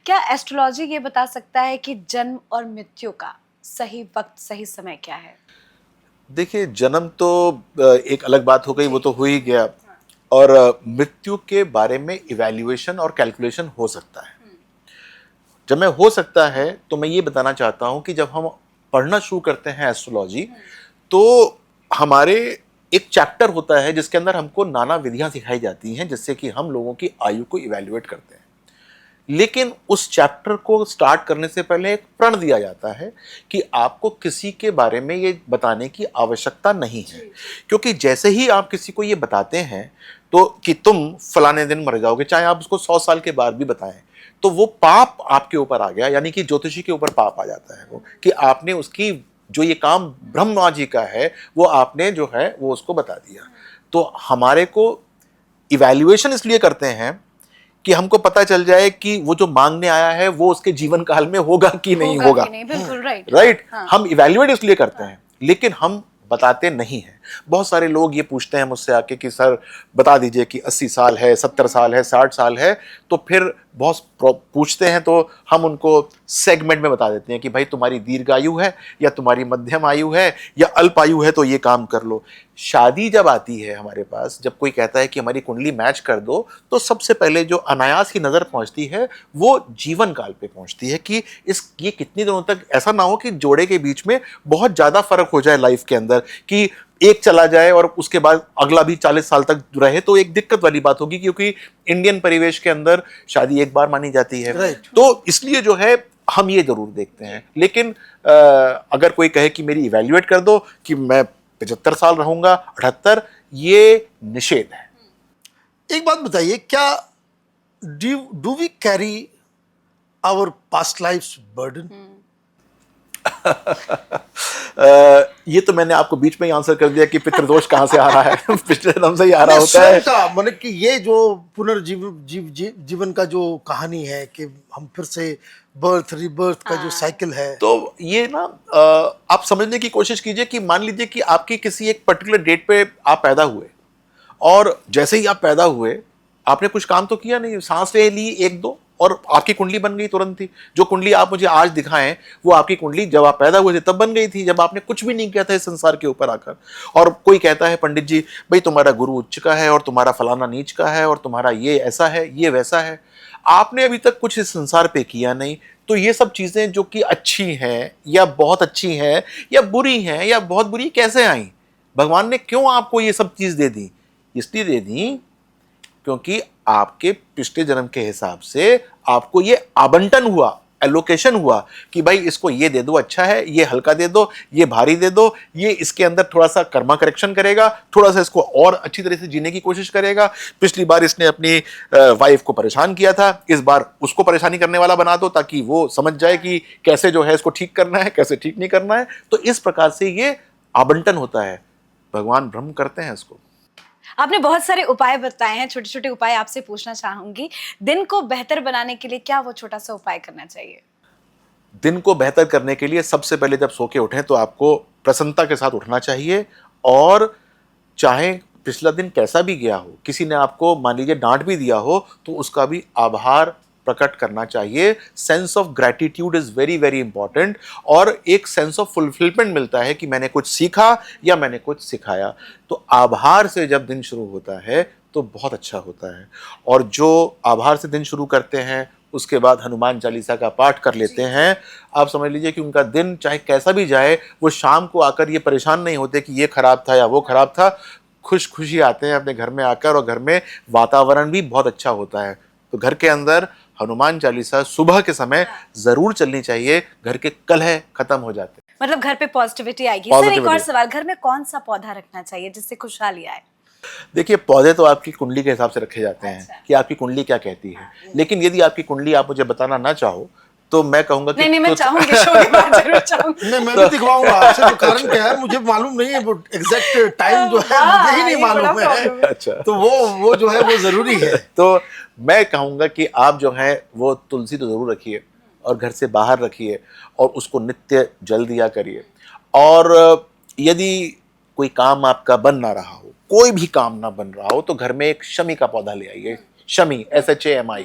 क्या एस्ट्रोलॉजी ये बता सकता है कि जन्म और मृत्यु का सही वक्त, सही समय क्या है? देखिए, जन्म तो एक अलग बात हो गई, वो तो हो ही गया, और मृत्यु के बारे में इवैल्यूएशन और कैलकुलेशन हो सकता है। जब मैं हो सकता है, तो मैं ये बताना चाहता हूँ कि जब हम पढ़ना शुरू करते हैं एस्ट्रोलॉजी, तो हमारे एक चैप्टर होता है जिसके अंदर हमको नाना विधियां सिखाई जाती हैं, जिससे कि हम लोगों की आयु को इवैल्यूएट करते हैं। लेकिन उस चैप्टर को स्टार्ट करने से पहले एक प्रण दिया जाता है कि आपको किसी के बारे में ये बताने की आवश्यकता नहीं है, क्योंकि जैसे ही आप किसी को ये बताते हैं तो कि तुम फलाने दिन मर जाओगे, चाहे आप उसको 100 साल के बाद भी बताएं, तो वो पाप आपके ऊपर आ गया। यानी कि ज्योतिषी के ऊपर पाप आ जाता है वो, कि आपने उसकी जो ये काम ब्रह्मा जी का है, वो आपने जो है वो उसको बता दिया। तो हमारे को इवैल्यूएशन इसलिए करते हैं कि हमको पता चल जाए कि वो जो मांगने आया है वो उसके जीवन काल में होगा कि नहीं होगा। बिल्कुल राइट। राइट। हम इवैल्यूएट इसलिए करते हैं, लेकिन हम बताते नहीं हैं। बहुत सारे लोग ये पूछते हैं मुझसे आके कि सर बता दीजिए कि 80 साल है, 70 साल है, 60 साल है, तो फिर बहुत पूछते हैं तो हम उनको सेगमेंट में बता देते हैं कि भाई तुम्हारी दीर्घ आयु है या तुम्हारी मध्यम आयु है या अल्प आयु है तो ये काम कर लो। शादी जब आती है हमारे पास, जब कोई कहता है कि हमारी कुंडली मैच कर दो, तो सबसे पहले जो अनायास की नज़र पहुंचती है वो जीवन काल पे पहुंचती है कि ये कितनी दिनों तक, ऐसा ना हो कि जोड़े के बीच में बहुत ज़्यादा फर्क हो जाए लाइफ के अंदर कि एक चला जाए और उसके बाद अगला भी 40 साल तक रहे, तो एक दिक्कत वाली बात होगी, क्योंकि इंडियन परिवेश के अंदर शादी एक बार मानी जाती है। तो इसलिए जो है हम ये जरूर देखते हैं। लेकिन अगर कोई कहे कि मेरी इवेल्युएट कर दो कि मैं 75 साल रहूंगा, 78, ये निषेध है। एक बात बताइए, क्या do we carry our past life's burden? ये तो मैंने आपको बीच में ही आंसर कर दिया कि पितृदोष कहाँ से आ रहा है। पिछले जन्म से ही आ रहा होता है। मतलब कि ये जो जीवन का जो कहानी है कि हम फिर से बर्थ रिबर्थ का जो साइकिल है, तो ये ना आप समझने की कोशिश कीजिए कि मान लीजिए कि आपकी किसी एक पर्टिकुलर डेट पे आप पैदा हुए और जैसे ही आप पैदा हुए आपने कुछ काम तो किया नहीं, सांस ले ली एक दो और आपकी कुंडली बन गई तुरंत ही। जो कुंडली आप मुझे आज दिखाएं वो आपकी कुंडली जब आप पैदा हुए थे तब बन गई थी, जब आपने कुछ भी नहीं किया था इस संसार के ऊपर आकर। और कोई कहता है पंडित जी भाई तुम्हारा गुरु उच्च का है और तुम्हारा फलाना नीच का है और तुम्हारा ये ऐसा है ये वैसा है, आपने अभी तक कुछ इस संसार पे किया नहीं। तो ये सब चीजें जो कि अच्छी हैं या बहुत अच्छी हैं या बुरी हैं या बहुत बुरी कैसे आई, भगवान ने क्यों आपको ये सब चीज दे दी? इसलिए दे दी क्योंकि आपके पिछले जन्म के हिसाब से आपको ये आवंटन हुआ, एलोकेशन हुआ कि भाई इसको ये दे दो अच्छा है, ये हल्का दे दो, ये भारी दे दो, ये इसके अंदर थोड़ा सा कर्मा करेक्शन करेगा, थोड़ा सा इसको और अच्छी तरह से जीने की कोशिश करेगा। पिछली बार इसने अपनी वाइफ को परेशान किया था, इस बार उसको परेशानी करने वाला बना दो ताकि वो समझ जाए कि कैसे जो है इसको ठीक करना है, कैसे ठीक नहीं करना है। तो इस प्रकार से ये आवंटन होता है, भगवान ब्रह्म करते हैं इसको। आपने बहुत सारे उपाय बताए हैं, छोटे छोटे उपाय आपसे पूछना चाहूंगी। दिन को बेहतर बनाने के लिए क्या वो छोटा सा उपाय करना चाहिए? दिन को बेहतर करने के लिए सबसे पहले जब सो के उठें तो आपको प्रसन्नता के साथ उठना चाहिए, और चाहे पिछला दिन कैसा भी गया हो, किसी ने आपको मान लीजिए डांट भी दिया हो तो उसका भी आभार प्रकट करना चाहिए। Sense of gratitude is very very important, और एक सेंस ऑफ फुलफिलमेंट मिलता है कि मैंने कुछ सीखा या मैंने कुछ सिखाया। तो आभार से जब दिन शुरू होता है तो बहुत अच्छा होता है। और जो आभार से दिन शुरू करते हैं उसके बाद हनुमान चालीसा का पाठ कर लेते हैं, आप समझ लीजिए कि उनका दिन चाहे कैसा भी जाए, वो शाम को आकर ये परेशान नहीं होते कि ये खराब था या वो खराब था। खुशी आते हैं अपने घर में आकर, और घर में वातावरण भी बहुत अच्छा होता है। तो घर के अंदर हनुमान चालीसा सुबह के समय जरूर चलनी चाहिए, घर के कलह खत्म हो जाते हैं। मतलब घर पे पॉजिटिविटी आएगी। सर एक और सवाल, घर में कौन सा पौधा रखना चाहिए जिससे खुशहाली आए? देखिए पौधे तो आपकी कुंडली के हिसाब से रखे जाते हैं कि आपकी कुंडली क्या कहती है, लेकिन यदि आपकी कुंडली आप मुझे बताना ना चाहो तो मैं कहूंगा कि नहीं मैं चाहूंगी, शो के बाद जरूर चाहूंगी। नहीं मैं भी दिखवाऊंगा आपसे, तो कारण क्या है मुझे मालूम नहीं है, वो एग्जैक्ट टाइम जो है मुझे ही नहीं मालूम है। अच्छा, तो वो जो है वो जरूरी है। तो मैं कहूंगा कि आप जो है वो तुलसी तो जरूर रखिए और घर से बाहर रखिए और उसको नित्य जल दिया करिए। और यदि कोई काम आपका बन ना रहा हो, कोई भी काम ना बन रहा हो, तो घर में एक शमी का पौधा ले आइए, शमी SHAMI,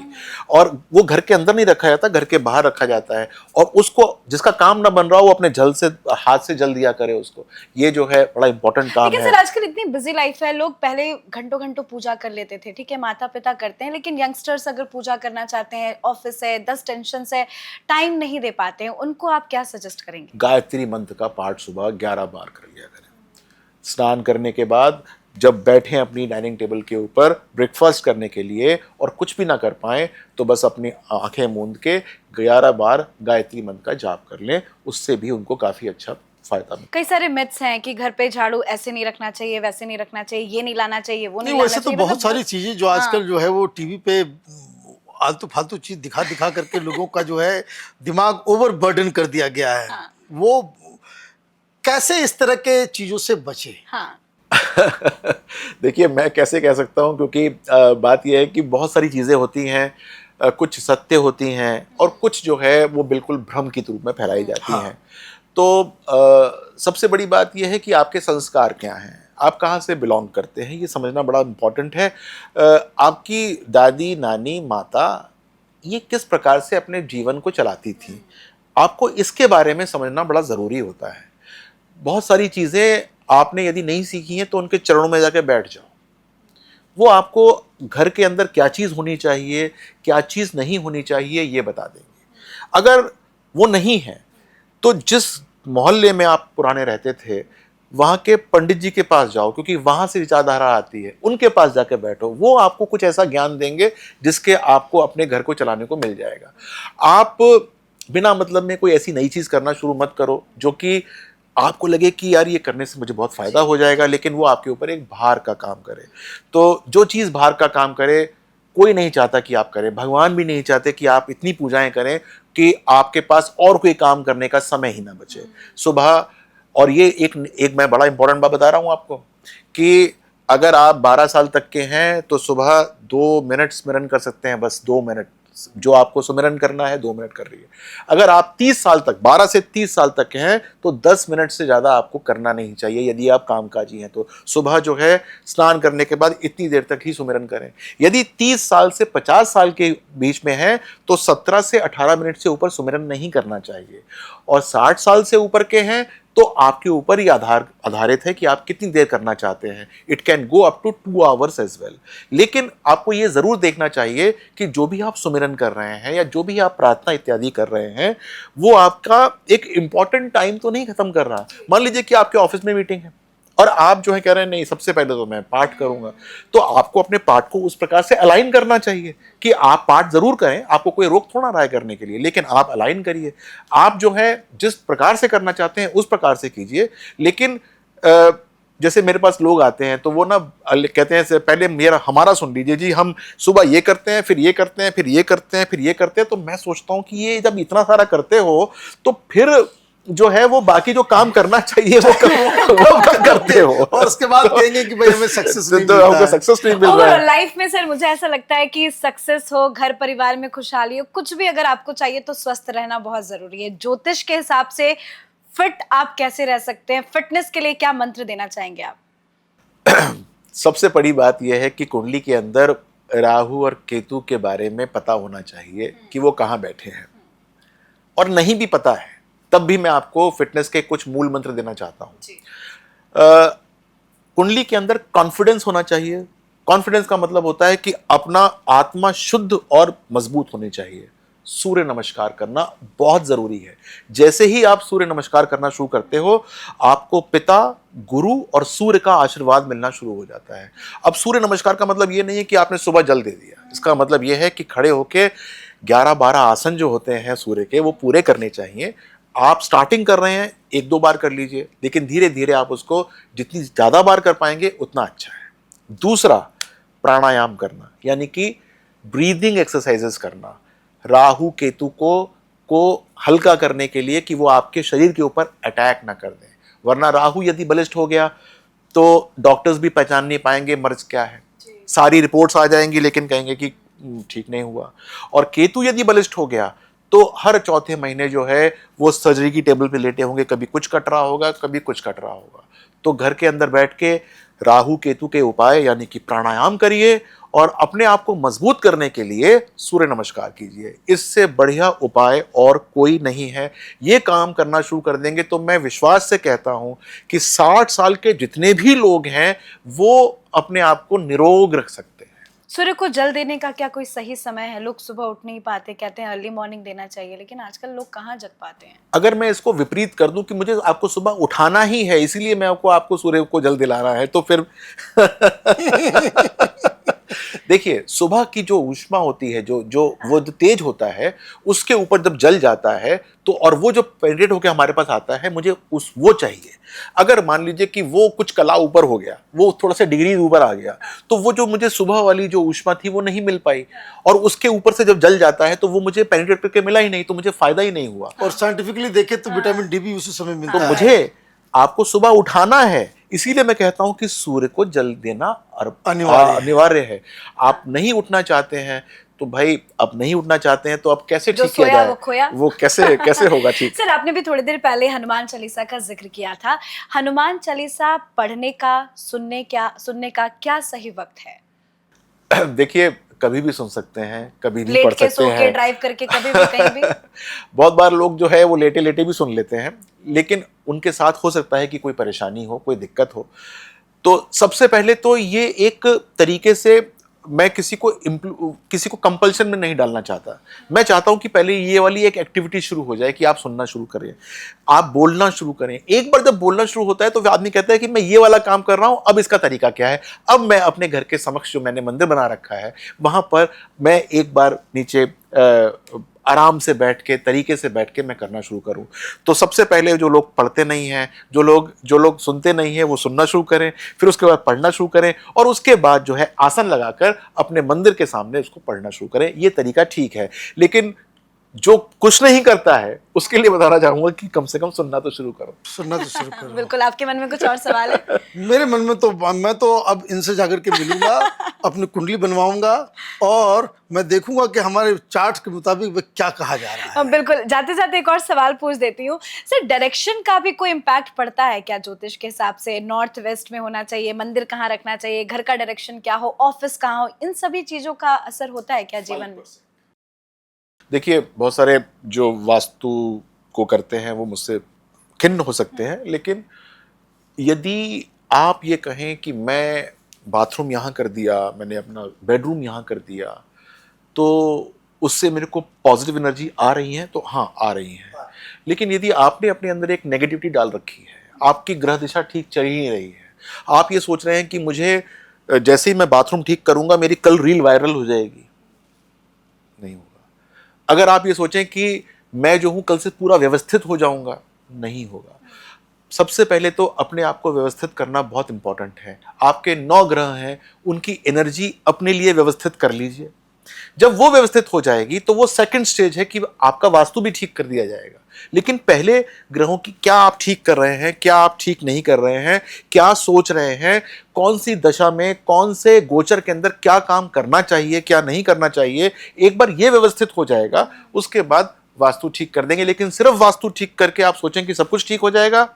और वो घर के अंदर नहीं रखा जाता, घर के बाहर रखा जाता है। और उसको जिसका काम ना बन रहा हो वो अपने जल से, हाथ से जल दिया करे उसको। ये जो है बड़ा इंपॉर्टेंट काम है। लेकिन सर आजकल इतनी बिजी लाइफ है, लोग पहले घंटों घंटों पूजा कर लेते थे, ठीक है माता पिता करते हैं, लेकिन यंगस्टर्स अगर पूजा करना चाहते हैं, ऑफिस है, 10 टेंशन से टाइम नहीं दे पाते हैं, उनको आप क्या सजेस्ट करेंगे? गायत्री मंत्र का पाठ सुबह 11 बार कर लिया करें। स्नान करने के बाद जब बैठें अपनी डाइनिंग टेबल के ऊपर ब्रेकफास्ट करने के लिए और कुछ भी ना कर पाएं तो बस अपनी आंखें मूंद के 11 बार गायत्री मंत्र का जाप कर लें, उससे भी उनको काफ़ी अच्छा फायदा मिलता है। कई सारे मिथ्स हैं कि घर पे झाड़ू ऐसे नहीं रखना चाहिए, वैसे नहीं रखना चाहिए, ये नहीं लाना चाहिए, वो नहीं लाना वैसे तो चाहिए। बहुत सारी चीजें जो आजकल जो है वो टीवी पे आलतू फालतू चीज दिखा दिखा करके लोगों का जो है दिमाग ओवर बर्डन कर दिया गया है। वो कैसे इस तरह के चीजों से बचे? हाँ देखिए मैं कैसे कह सकता हूँ, क्योंकि बात यह है कि बहुत सारी चीज़ें होती हैं, कुछ सत्य होती हैं और कुछ जो है वो बिल्कुल भ्रम के रूप में फैलाई जाती हैं। तो सबसे बड़ी बात यह है कि आपके संस्कार क्या हैं, आप कहाँ से बिलोंग करते हैं, ये समझना बड़ा इम्पॉर्टेंट है। आपकी दादी, नानी, माता ये किस प्रकार से अपने जीवन को चलाती थी, आपको इसके बारे में समझना बड़ा ज़रूरी होता है। बहुत सारी चीज़ें आपने यदि नहीं सीखी हैं तो उनके चरणों में जाके बैठ जाओ। वो आपको घर के अंदर क्या चीज़ होनी चाहिए, क्या चीज़ नहीं होनी चाहिए, ये बता देंगे। अगर वो नहीं है तो जिस मोहल्ले में आप पुराने रहते थे वहाँ के पंडित जी के पास जाओ, क्योंकि वहाँ से विचारधारा आती है, उनके पास जाके बैठो, वो आपको कुछ ऐसा ज्ञान देंगे जिसके आपको अपने घर को चलाने को मिल जाएगा। आप बिना मतलब में कोई ऐसी नई चीज़ करना शुरू मत करो जो कि आपको लगे कि यार ये करने से मुझे बहुत फ़ायदा हो जाएगा, लेकिन वो आपके ऊपर एक भार का काम करे। तो जो चीज़ भार का काम करे कोई नहीं चाहता कि आप करें, भगवान भी नहीं चाहते कि आप इतनी पूजाएं करें कि आपके पास और कोई काम करने का समय ही ना बचे सुबह। और ये एक मैं बड़ा इंपॉर्टेंट बात बता रहा हूँ आपको कि अगर आप 12 साल तक के हैं तो सुबह 2 मिनट स्मरण कर सकते हैं, बस 2 मिनट जो आपको सुमिरन करना है 2 मिनट कर रही है। अगर आप 30 साल तक 12 से 30 साल तक के हैं तो 10 मिनट से ज़्यादा आपको करना नहीं चाहिए। यदि आप कामकाजी हैं तो सुबह जो है स्नान करने के बाद इतनी देर तक ही सुमिरन करें। यदि 30 साल से 50 साल के बीच में हैं तो 17 से 18 मिनट से ऊपर सुमिरन नहीं करना चाहिए। और 60 साल से ऊपर के हैं तो आपके ऊपर ही आधारित है कि आप कितनी देर करना चाहते हैं। It can go up to 2 hours as well. लेकिन आपको ये ज़रूर देखना चाहिए कि जो भी आप सुमिरन कर रहे हैं या जो भी आप प्रार्थना इत्यादि कर रहे हैं वो आपका एक इम्पॉर्टेंट टाइम तो नहीं खत्म कर रहा। मान लीजिए कि आपके ऑफिस में मीटिंग है और आप जो है कह रहे हैं नहीं सबसे पहले तो मैं पाठ करूंगा, तो आपको अपने पाठ को उस प्रकार से अलाइन करना चाहिए कि आप पाठ जरूर करें, आपको कोई रोक थोड़ा रहा है करने के लिए, लेकिन आप अलाइन करिए। आप जो है जिस प्रकार से करना चाहते हैं उस प्रकार से कीजिए। लेकिन जैसे मेरे पास लोग आते हैं तो वो ना कहते हैं पहले हमारा सुन लीजिए जी, हम सुबह ये करते हैं, फिर ये करते हैं, फिर ये करते हैं, फिर ये करते हैं। तो मैं सोचता हूं कि ये जब इतना सारा करते हो तो फिर जो है वो बाकी जो काम करना चाहिए वो करते हो और उसके बाद कहेंगे कि भाई हमें सक्सेस नहीं तो हमको सक्सेस नहीं मिल रहा है। लाइफ में सर मुझे ऐसा लगता है कि सक्सेस हो, घर परिवार में खुशहाली हो, कुछ भी अगर आपको चाहिए तो स्वस्थ रहना बहुत जरूरी है। ज्योतिष के हिसाब से फिट आप कैसे रह सकते हैं, फिटनेस के लिए क्या मंत्र देना चाहेंगे आप? सबसे बड़ी बात यह है कि कुंडली के अंदर राहु और केतु के बारे में पता होना चाहिए कि वो कहाँ बैठे हैं। और नहीं भी पता है तब भी मैं आपको फिटनेस के कुछ मूल मंत्र देना चाहता हूं। कुंडली के अंदर कॉन्फिडेंस होना चाहिए। कॉन्फिडेंस का मतलब होता है कि अपना आत्मा शुद्ध और मजबूत होनी चाहिए। सूर्य नमस्कार करना बहुत जरूरी है। जैसे ही आप सूर्य नमस्कार करना शुरू करते हो आपको पिता, गुरु और सूर्य का आशीर्वाद मिलना शुरू हो जाता है। अब सूर्य नमस्कार का मतलब ये नहीं है कि आपने सुबह जल दे दिया। इसका मतलब ये है कि खड़े होके 11-12 आसन जो होते हैं सूर्य के वो पूरे करने चाहिए। आप स्टार्टिंग कर रहे हैं 1-2 बार कर लीजिए, लेकिन धीरे धीरे आप उसको जितनी ज़्यादा बार कर पाएंगे उतना अच्छा है। दूसरा, प्राणायाम करना, यानी कि ब्रीदिंग एक्सरसाइजेस करना, राहु केतु को हल्का करने के लिए कि वो आपके शरीर के ऊपर अटैक ना कर दें। वरना राहु यदि बलिष्ठ हो गया तो डॉक्टर्स भी पहचान नहीं पाएंगे मर्ज क्या है। सारी रिपोर्ट्स आ जाएंगी लेकिन कहेंगे कि ठीक नहीं हुआ। और केतु यदि बलिष्ठ हो गया तो हर चौथे महीने जो है वो सर्जरी की टेबल पे लेटे होंगे, कभी कुछ कट रहा होगा, कभी कुछ कट रहा होगा। तो घर के अंदर बैठ के राहु केतु के उपाय यानी कि प्राणायाम करिए और अपने आप को मजबूत करने के लिए सूर्य नमस्कार कीजिए। इससे बढ़िया उपाय और कोई नहीं है। ये काम करना शुरू कर देंगे तो मैं विश्वास से कहता हूं कि 60 साल के जितने भी लोग हैं वो अपने आप को निरोग रख सकते हैं। सूर्य को जल देने का क्या कोई सही समय है? लोग सुबह उठ नहीं पाते, कहते हैं अर्ली मॉर्निंग देना चाहिए, लेकिन आजकल लोग कहाँ जग पाते हैं। अगर मैं इसको विपरीत कर दूं कि मुझे आपको सुबह उठाना ही है इसलिए मैं आपको सूर्य को जल दिलाना है तो फिर देखिए, सुबह की जो ऊष्मा होती है, जो वो तेज होता है, उसके ऊपर जब जल जाता है तो और वो जो पेनिट्रेट होकर हमारे पास आता है, मुझे वो चाहिए। अगर मान लीजिए कि वो कुछ कला ऊपर हो गया, वो थोड़ा सा डिग्री ऊपर आ गया, तो वो जो मुझे सुबह वाली जो ऊष्मा थी वो नहीं मिल पाई। और उसके ऊपर से जब जल जाता है तो वो मुझे पेनिट्रेट करके मिला ही नहीं, तो मुझे फायदा ही नहीं हुआ। और साइंटिफिकली देखें तो विटामिन डी भी उसी समय मिलता तो है। मुझे आपको सुबह उठाना है, इसीलिए मैं कहता हूं कि सूर्य को जल देना अनिवार्य है। आप नहीं उठना चाहते हैं तो भाई अब नहीं उठना चाहते हैं तो अब कैसे जो ठीक किया सोया जाए? वो खोया। वो कैसे कैसे होगा ठीक? सर, आपने भी थोड़ी देर पहले हनुमान चालीसा का जिक्र किया था। हनुमान चालीसा पढ़ने का, सुनने का क्या सही वक्त है? देखिए, कभी भी सुन सकते हैं, कभी भी लेट पढ़ के, सकते सो के, हैं। ड्राइव करके, कभी भी, कहीं भी? बहुत बार लोग जो है वो लेटे लेटे भी सुन लेते हैं, लेकिन उनके साथ हो सकता है कि कोई परेशानी हो, कोई दिक्कत हो। तो सबसे पहले तो ये एक तरीके से मैं किसी को कंपल्शन में नहीं डालना चाहता। मैं चाहता हूं कि पहले ये वाली एक एक्टिविटी शुरू हो जाए कि आप सुनना शुरू करें, आप बोलना शुरू करें। एक बार जब बोलना शुरू होता है तो फिर आदमी कहता है कि मैं ये वाला काम कर रहा हूं, अब इसका तरीका क्या है? अब मैं अपने घर के समक्ष जो मैंने मंदिर बना रखा है वहां पर मैं एक बार नीचे आराम से बैठ के, तरीके से बैठ के मैं करना शुरू करूं। तो सबसे पहले जो लोग पढ़ते नहीं हैं, जो लोग सुनते नहीं हैं, वो सुनना शुरू करें, फिर उसके बाद पढ़ना शुरू करें, और उसके बाद जो है आसन लगाकर अपने मंदिर के सामने उसको पढ़ना शुरू करें। ये तरीका ठीक है। लेकिन जो कुछ नहीं करता है उसके लिए बताना चाहूंगा कि कम से कम सुनना तो शुरू करो। सुनना तो शुरू करो। बिल्कुल। आपके मन में कुछ और सवाल है? मेरे मन में तो मैं तो अब इनसे जाकर के मिलूंगा, अपनी कुंडली बनवाऊंगा और मैं देखूंगा कि हमारे चार्ट के मुताबिक वह क्या कहा जा रहा है। बिल्कुल। जाते जाते एक और सवाल पूछ देती हूँ सर, डायरेक्शन का भी कोई इम्पैक्ट पड़ता है क्या ज्योतिष के हिसाब से? नॉर्थ वेस्ट में होना चाहिए, मंदिर कहाँ रखना चाहिए, घर का डायरेक्शन क्या हो, ऑफिस कहाँ हो, इन सभी चीजों का असर होता है क्या जीवन में? देखिए, बहुत सारे जो वास्तु को करते हैं वो मुझसे खिन्न हो सकते हैं, लेकिन यदि आप ये कहें कि मैं बाथरूम यहाँ कर दिया, मैंने अपना बेडरूम यहाँ कर दिया, तो उससे मेरे को पॉजिटिव एनर्जी आ रही है, तो हाँ, आ रही है। लेकिन यदि आपने अपने अंदर एक नेगेटिविटी डाल रखी है, आपकी ग्रह दिशा ठीक चल ही नहीं रही है, आप ये सोच रहे हैं कि मुझे जैसे ही मैं बाथरूम ठीक करूंगा मेरी कल रील वायरल हो जाएगी, नहीं होगा। अगर आप ये सोचें कि मैं जो हूं कल से पूरा व्यवस्थित हो जाऊंगा, नहीं होगा। सबसे पहले तो अपने आप को व्यवस्थित करना बहुत इंपॉर्टेंट है। आपके 9 ग्रह हैं, उनकी एनर्जी अपने लिए व्यवस्थित कर लीजिए। जब वो व्यवस्थित हो जाएगी तो वो सेकंड स्टेज है कि आपका वास्तु भी ठीक कर दिया जाएगा। लेकिन पहले ग्रहों की क्या आप ठीक कर रहे हैं, क्या आप ठीक नहीं कर रहे हैं, क्या सोच रहे हैं, कौन सी दशा में, कौन से गोचर के अंदर क्या काम करना चाहिए, क्या नहीं करना चाहिए, एक बार ये व्यवस्थित हो जाएगा, उसके बाद वास्तु ठीक कर देंगे। लेकिन सिर्फ वास्तु ठीक करके आप सोचें कि सब कुछ ठीक हो जाएगा,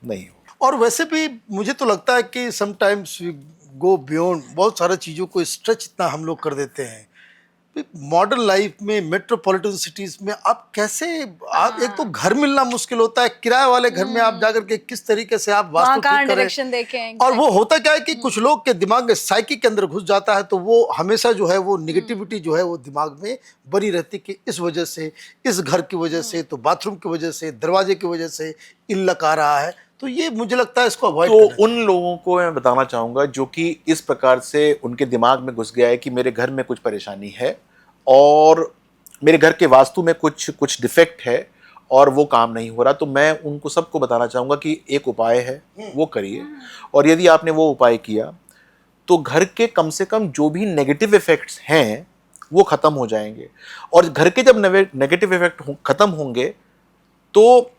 नहीं हो। और वैसे भी मुझे तो लगता है कि समटाइम्स वी गो बियॉन्ड, बहुत सारी चीज़ों को स्ट्रेच इतना हम लोग कर देते हैं। मॉडर्न लाइफ में, मेट्रोपॉलिटन सिटीज में आप कैसे, आप एक तो घर मिलना मुश्किल होता है, किराए वाले घर में आप जाकर के किस तरीके से आप वास्तु ठीक करें। डायरेक्शन देखें। और वो होता क्या है कि कुछ लोग के दिमाग में साइकी के अंदर घुस जाता है, तो वो हमेशा जो है वो निगेटिविटी जो है वो दिमाग में बनी रहती कि इस वजह से, इस घर की वजह से, तो बाथरूम की वजह से, दरवाजे की वजह से इल्लक आ रहा है। तो ये मुझे लगता है इसको अवॉइड तो उन लोगों को मैं बताना चाहूंगा जो कि इस प्रकार से उनके दिमाग में घुस गया है कि मेरे घर में कुछ परेशानी है और मेरे घर के वास्तु में कुछ डिफेक्ट है और वो काम नहीं हो रहा, तो मैं उनको सबको बताना चाहूंगा कि एक उपाय है, वो करिए। और यदि आपने वो उपाय किया तो घर के कम से कम जो भी नेगेटिव इफेक्ट्स हैं वो खत्म हो जाएंगे। और घर के जब नेगेटिव इफेक्ट खत्म होंगे तो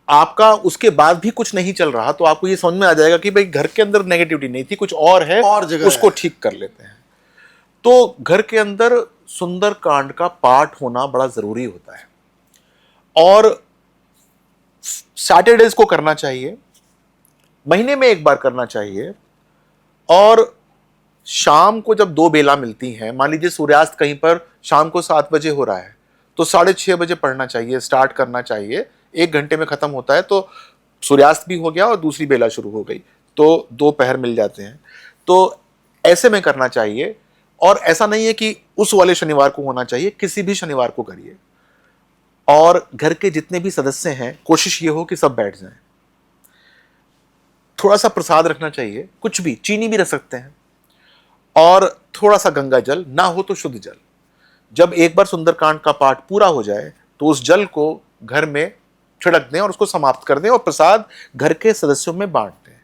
आपका उसके बाद भी कुछ नहीं चल रहा, तो आपको ये समझ में आ जाएगा कि भाई घर के अंदर नेगेटिविटी नहीं थी, कुछ और है, और जगह उसको है। ठीक कर लेते हैं। तो घर के अंदर सुंदर कांड का पाठ होना बड़ा जरूरी होता है और सैटरडेज को करना चाहिए, महीने में एक बार करना चाहिए। और शाम को जब 2 बेला मिलती हैं, मान लीजिए सूर्यास्त कहीं पर शाम को 7 बजे हो रहा है तो 6:30 बजे पढ़ना चाहिए, स्टार्ट करना चाहिए। 1 घंटे में खत्म होता है, तो सूर्यास्त भी हो गया और दूसरी बेला शुरू हो गई, तो 2 पहर मिल जाते हैं। तो ऐसे में करना चाहिए। और ऐसा नहीं है कि उस वाले शनिवार को होना चाहिए, किसी भी शनिवार को करिए। और घर के जितने भी सदस्य हैं कोशिश ये हो कि सब बैठ जाएं। थोड़ा सा प्रसाद रखना चाहिए, कुछ भी, चीनी भी रख सकते हैं, और थोड़ा सा गंगा जल, ना हो तो शुद्ध जल। जब एक बार सुंदरकांड का पाठ पूरा हो जाए तो उस जल को घर में छिड़क दें और उसको समाप्त कर दें और प्रसाद घर के सदस्यों में बांट दें।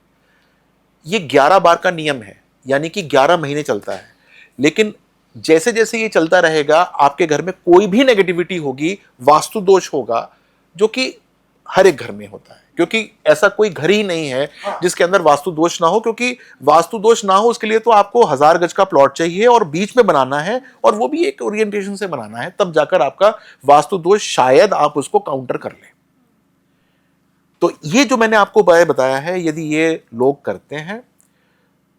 ये 11 बार का नियम है, यानी कि 11 महीने चलता है। लेकिन जैसे जैसे ये चलता रहेगा आपके घर में कोई भी नेगेटिविटी होगी, वास्तु दोष होगा, जो कि हर एक घर में होता है, क्योंकि ऐसा कोई घर ही नहीं है जिसके अंदर वास्तु दोष ना हो, क्योंकि वास्तु दोष ना हो उसके लिए तो आपको 1000 गज का प्लॉट चाहिए और बीच में बनाना है, और वो भी एक ओरिएंटेशन से बनाना है, तब जाकर आपका वास्तु दोष शायद आप उसको काउंटर कर लें। तो ये जो मैंने आपको बताया है, यदि ये लोग करते हैं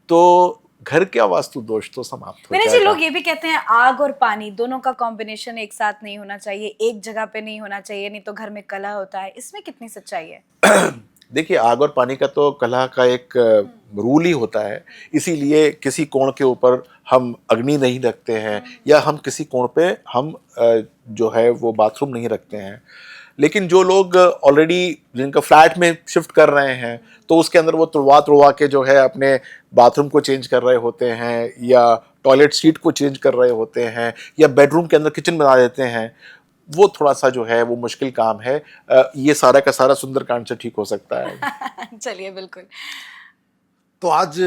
तो घर का वास्तु दोष तो समाप्त हो विनय जी, जाएगा। लोग ये भी कहते हैं आग और पानी दोनों का कॉम्बिनेशन एक साथ नहीं होना चाहिए, एक जगह पे नहीं होना चाहिए, नहीं तो घर में कलह होता है। इसमें कितनी सच्चाई है? देखिए, आग और पानी का तो कलह का एक रूल ही होता है, इसीलिए किसी कोण के ऊपर हम अग्नि नहीं रखते हैं, या हम किसी कोण पे हम जो है वो बाथरूम नहीं रखते हैं। लेकिन जो लोग ऑलरेडी जिनका फ्लैट में शिफ्ट कर रहे हैं, तो उसके अंदर वो तुड़वा के जो है अपने बाथरूम को चेंज कर रहे होते हैं, या टॉयलेट सीट को चेंज कर रहे होते हैं, या बेडरूम के अंदर किचन बना देते हैं, वो थोड़ा सा जो है वो मुश्किल काम है। ये सारा का सारा सुंदरकांड से ठीक हो सकता है। चलिए, बिल्कुल। तो आज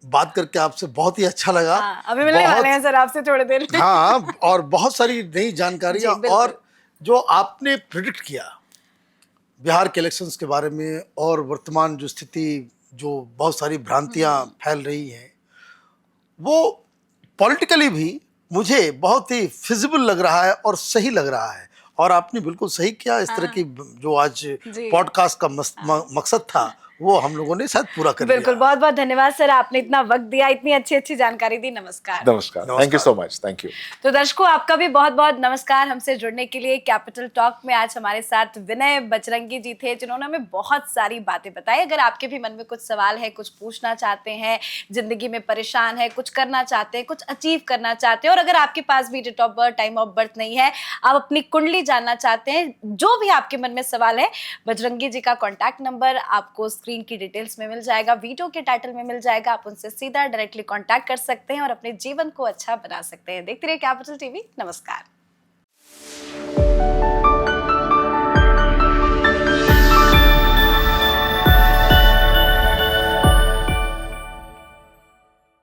बात करके आपसे बहुत ही अच्छा लगा। हाँ, अभी मिलने वाले हैं सर आपसे थोड़ी देर में। हाँ, और बहुत सारी नई जानकारियां, जी, बिल्कुल। और जो आपने प्रिडिक्ट किया बिहार के इलेक्शंस के बारे में, और वर्तमान जो स्थिति, जो बहुत सारी भ्रांतियां फैल रही हैं, वो पॉलिटिकली भी मुझे बहुत ही फिजिबल लग रहा है और सही लग रहा है। और आपने बिल्कुल सही किया। इस तरह की जो आज जी। पॉडकास्ट का मकसद था, वो हम लोगों ने शायद पूरा कर बिल्कुल, दिया। बहुत बहुत धन्यवाद सर, आपने इतना वक्त दिया, इतनी अच्छी अच्छी जानकारी दी। नमस्कार। नमस्कार, thank you so much, thank you. तो दर्शकों, आपका भी बहुत बहुत नमस्कार हमसे जुड़ने के लिए। कैपिटल टॉक में आज हमारे साथ विनय बजरंगी जी थे, जिन्होंने हमें बहुत सारी बातें बताई। अगर आपके भी मन में कुछ सवाल है, कुछ पूछना चाहते हैं, जिंदगी में परेशान है, कुछ करना चाहते हैं, कुछ अचीव करना चाहते हैं, और अगर आपके पास भी date of birth, time of birth नहीं है, आप अपनी कुंडली जानना चाहते हैं, जो भी आपके मन में सवाल है, बजरंगी जी का कॉन्टैक्ट नंबर आपको स्क्रीन की डिटेल्स में मिल जाएगा, वीडियो के टाइटल में मिल जाएगा। आप उनसे सीधा डायरेक्टली कांटेक्ट कर सकते हैं और अपने जीवन को अच्छा बना सकते हैं। देखते रहिए कैपिटल टीवी। नमस्कार।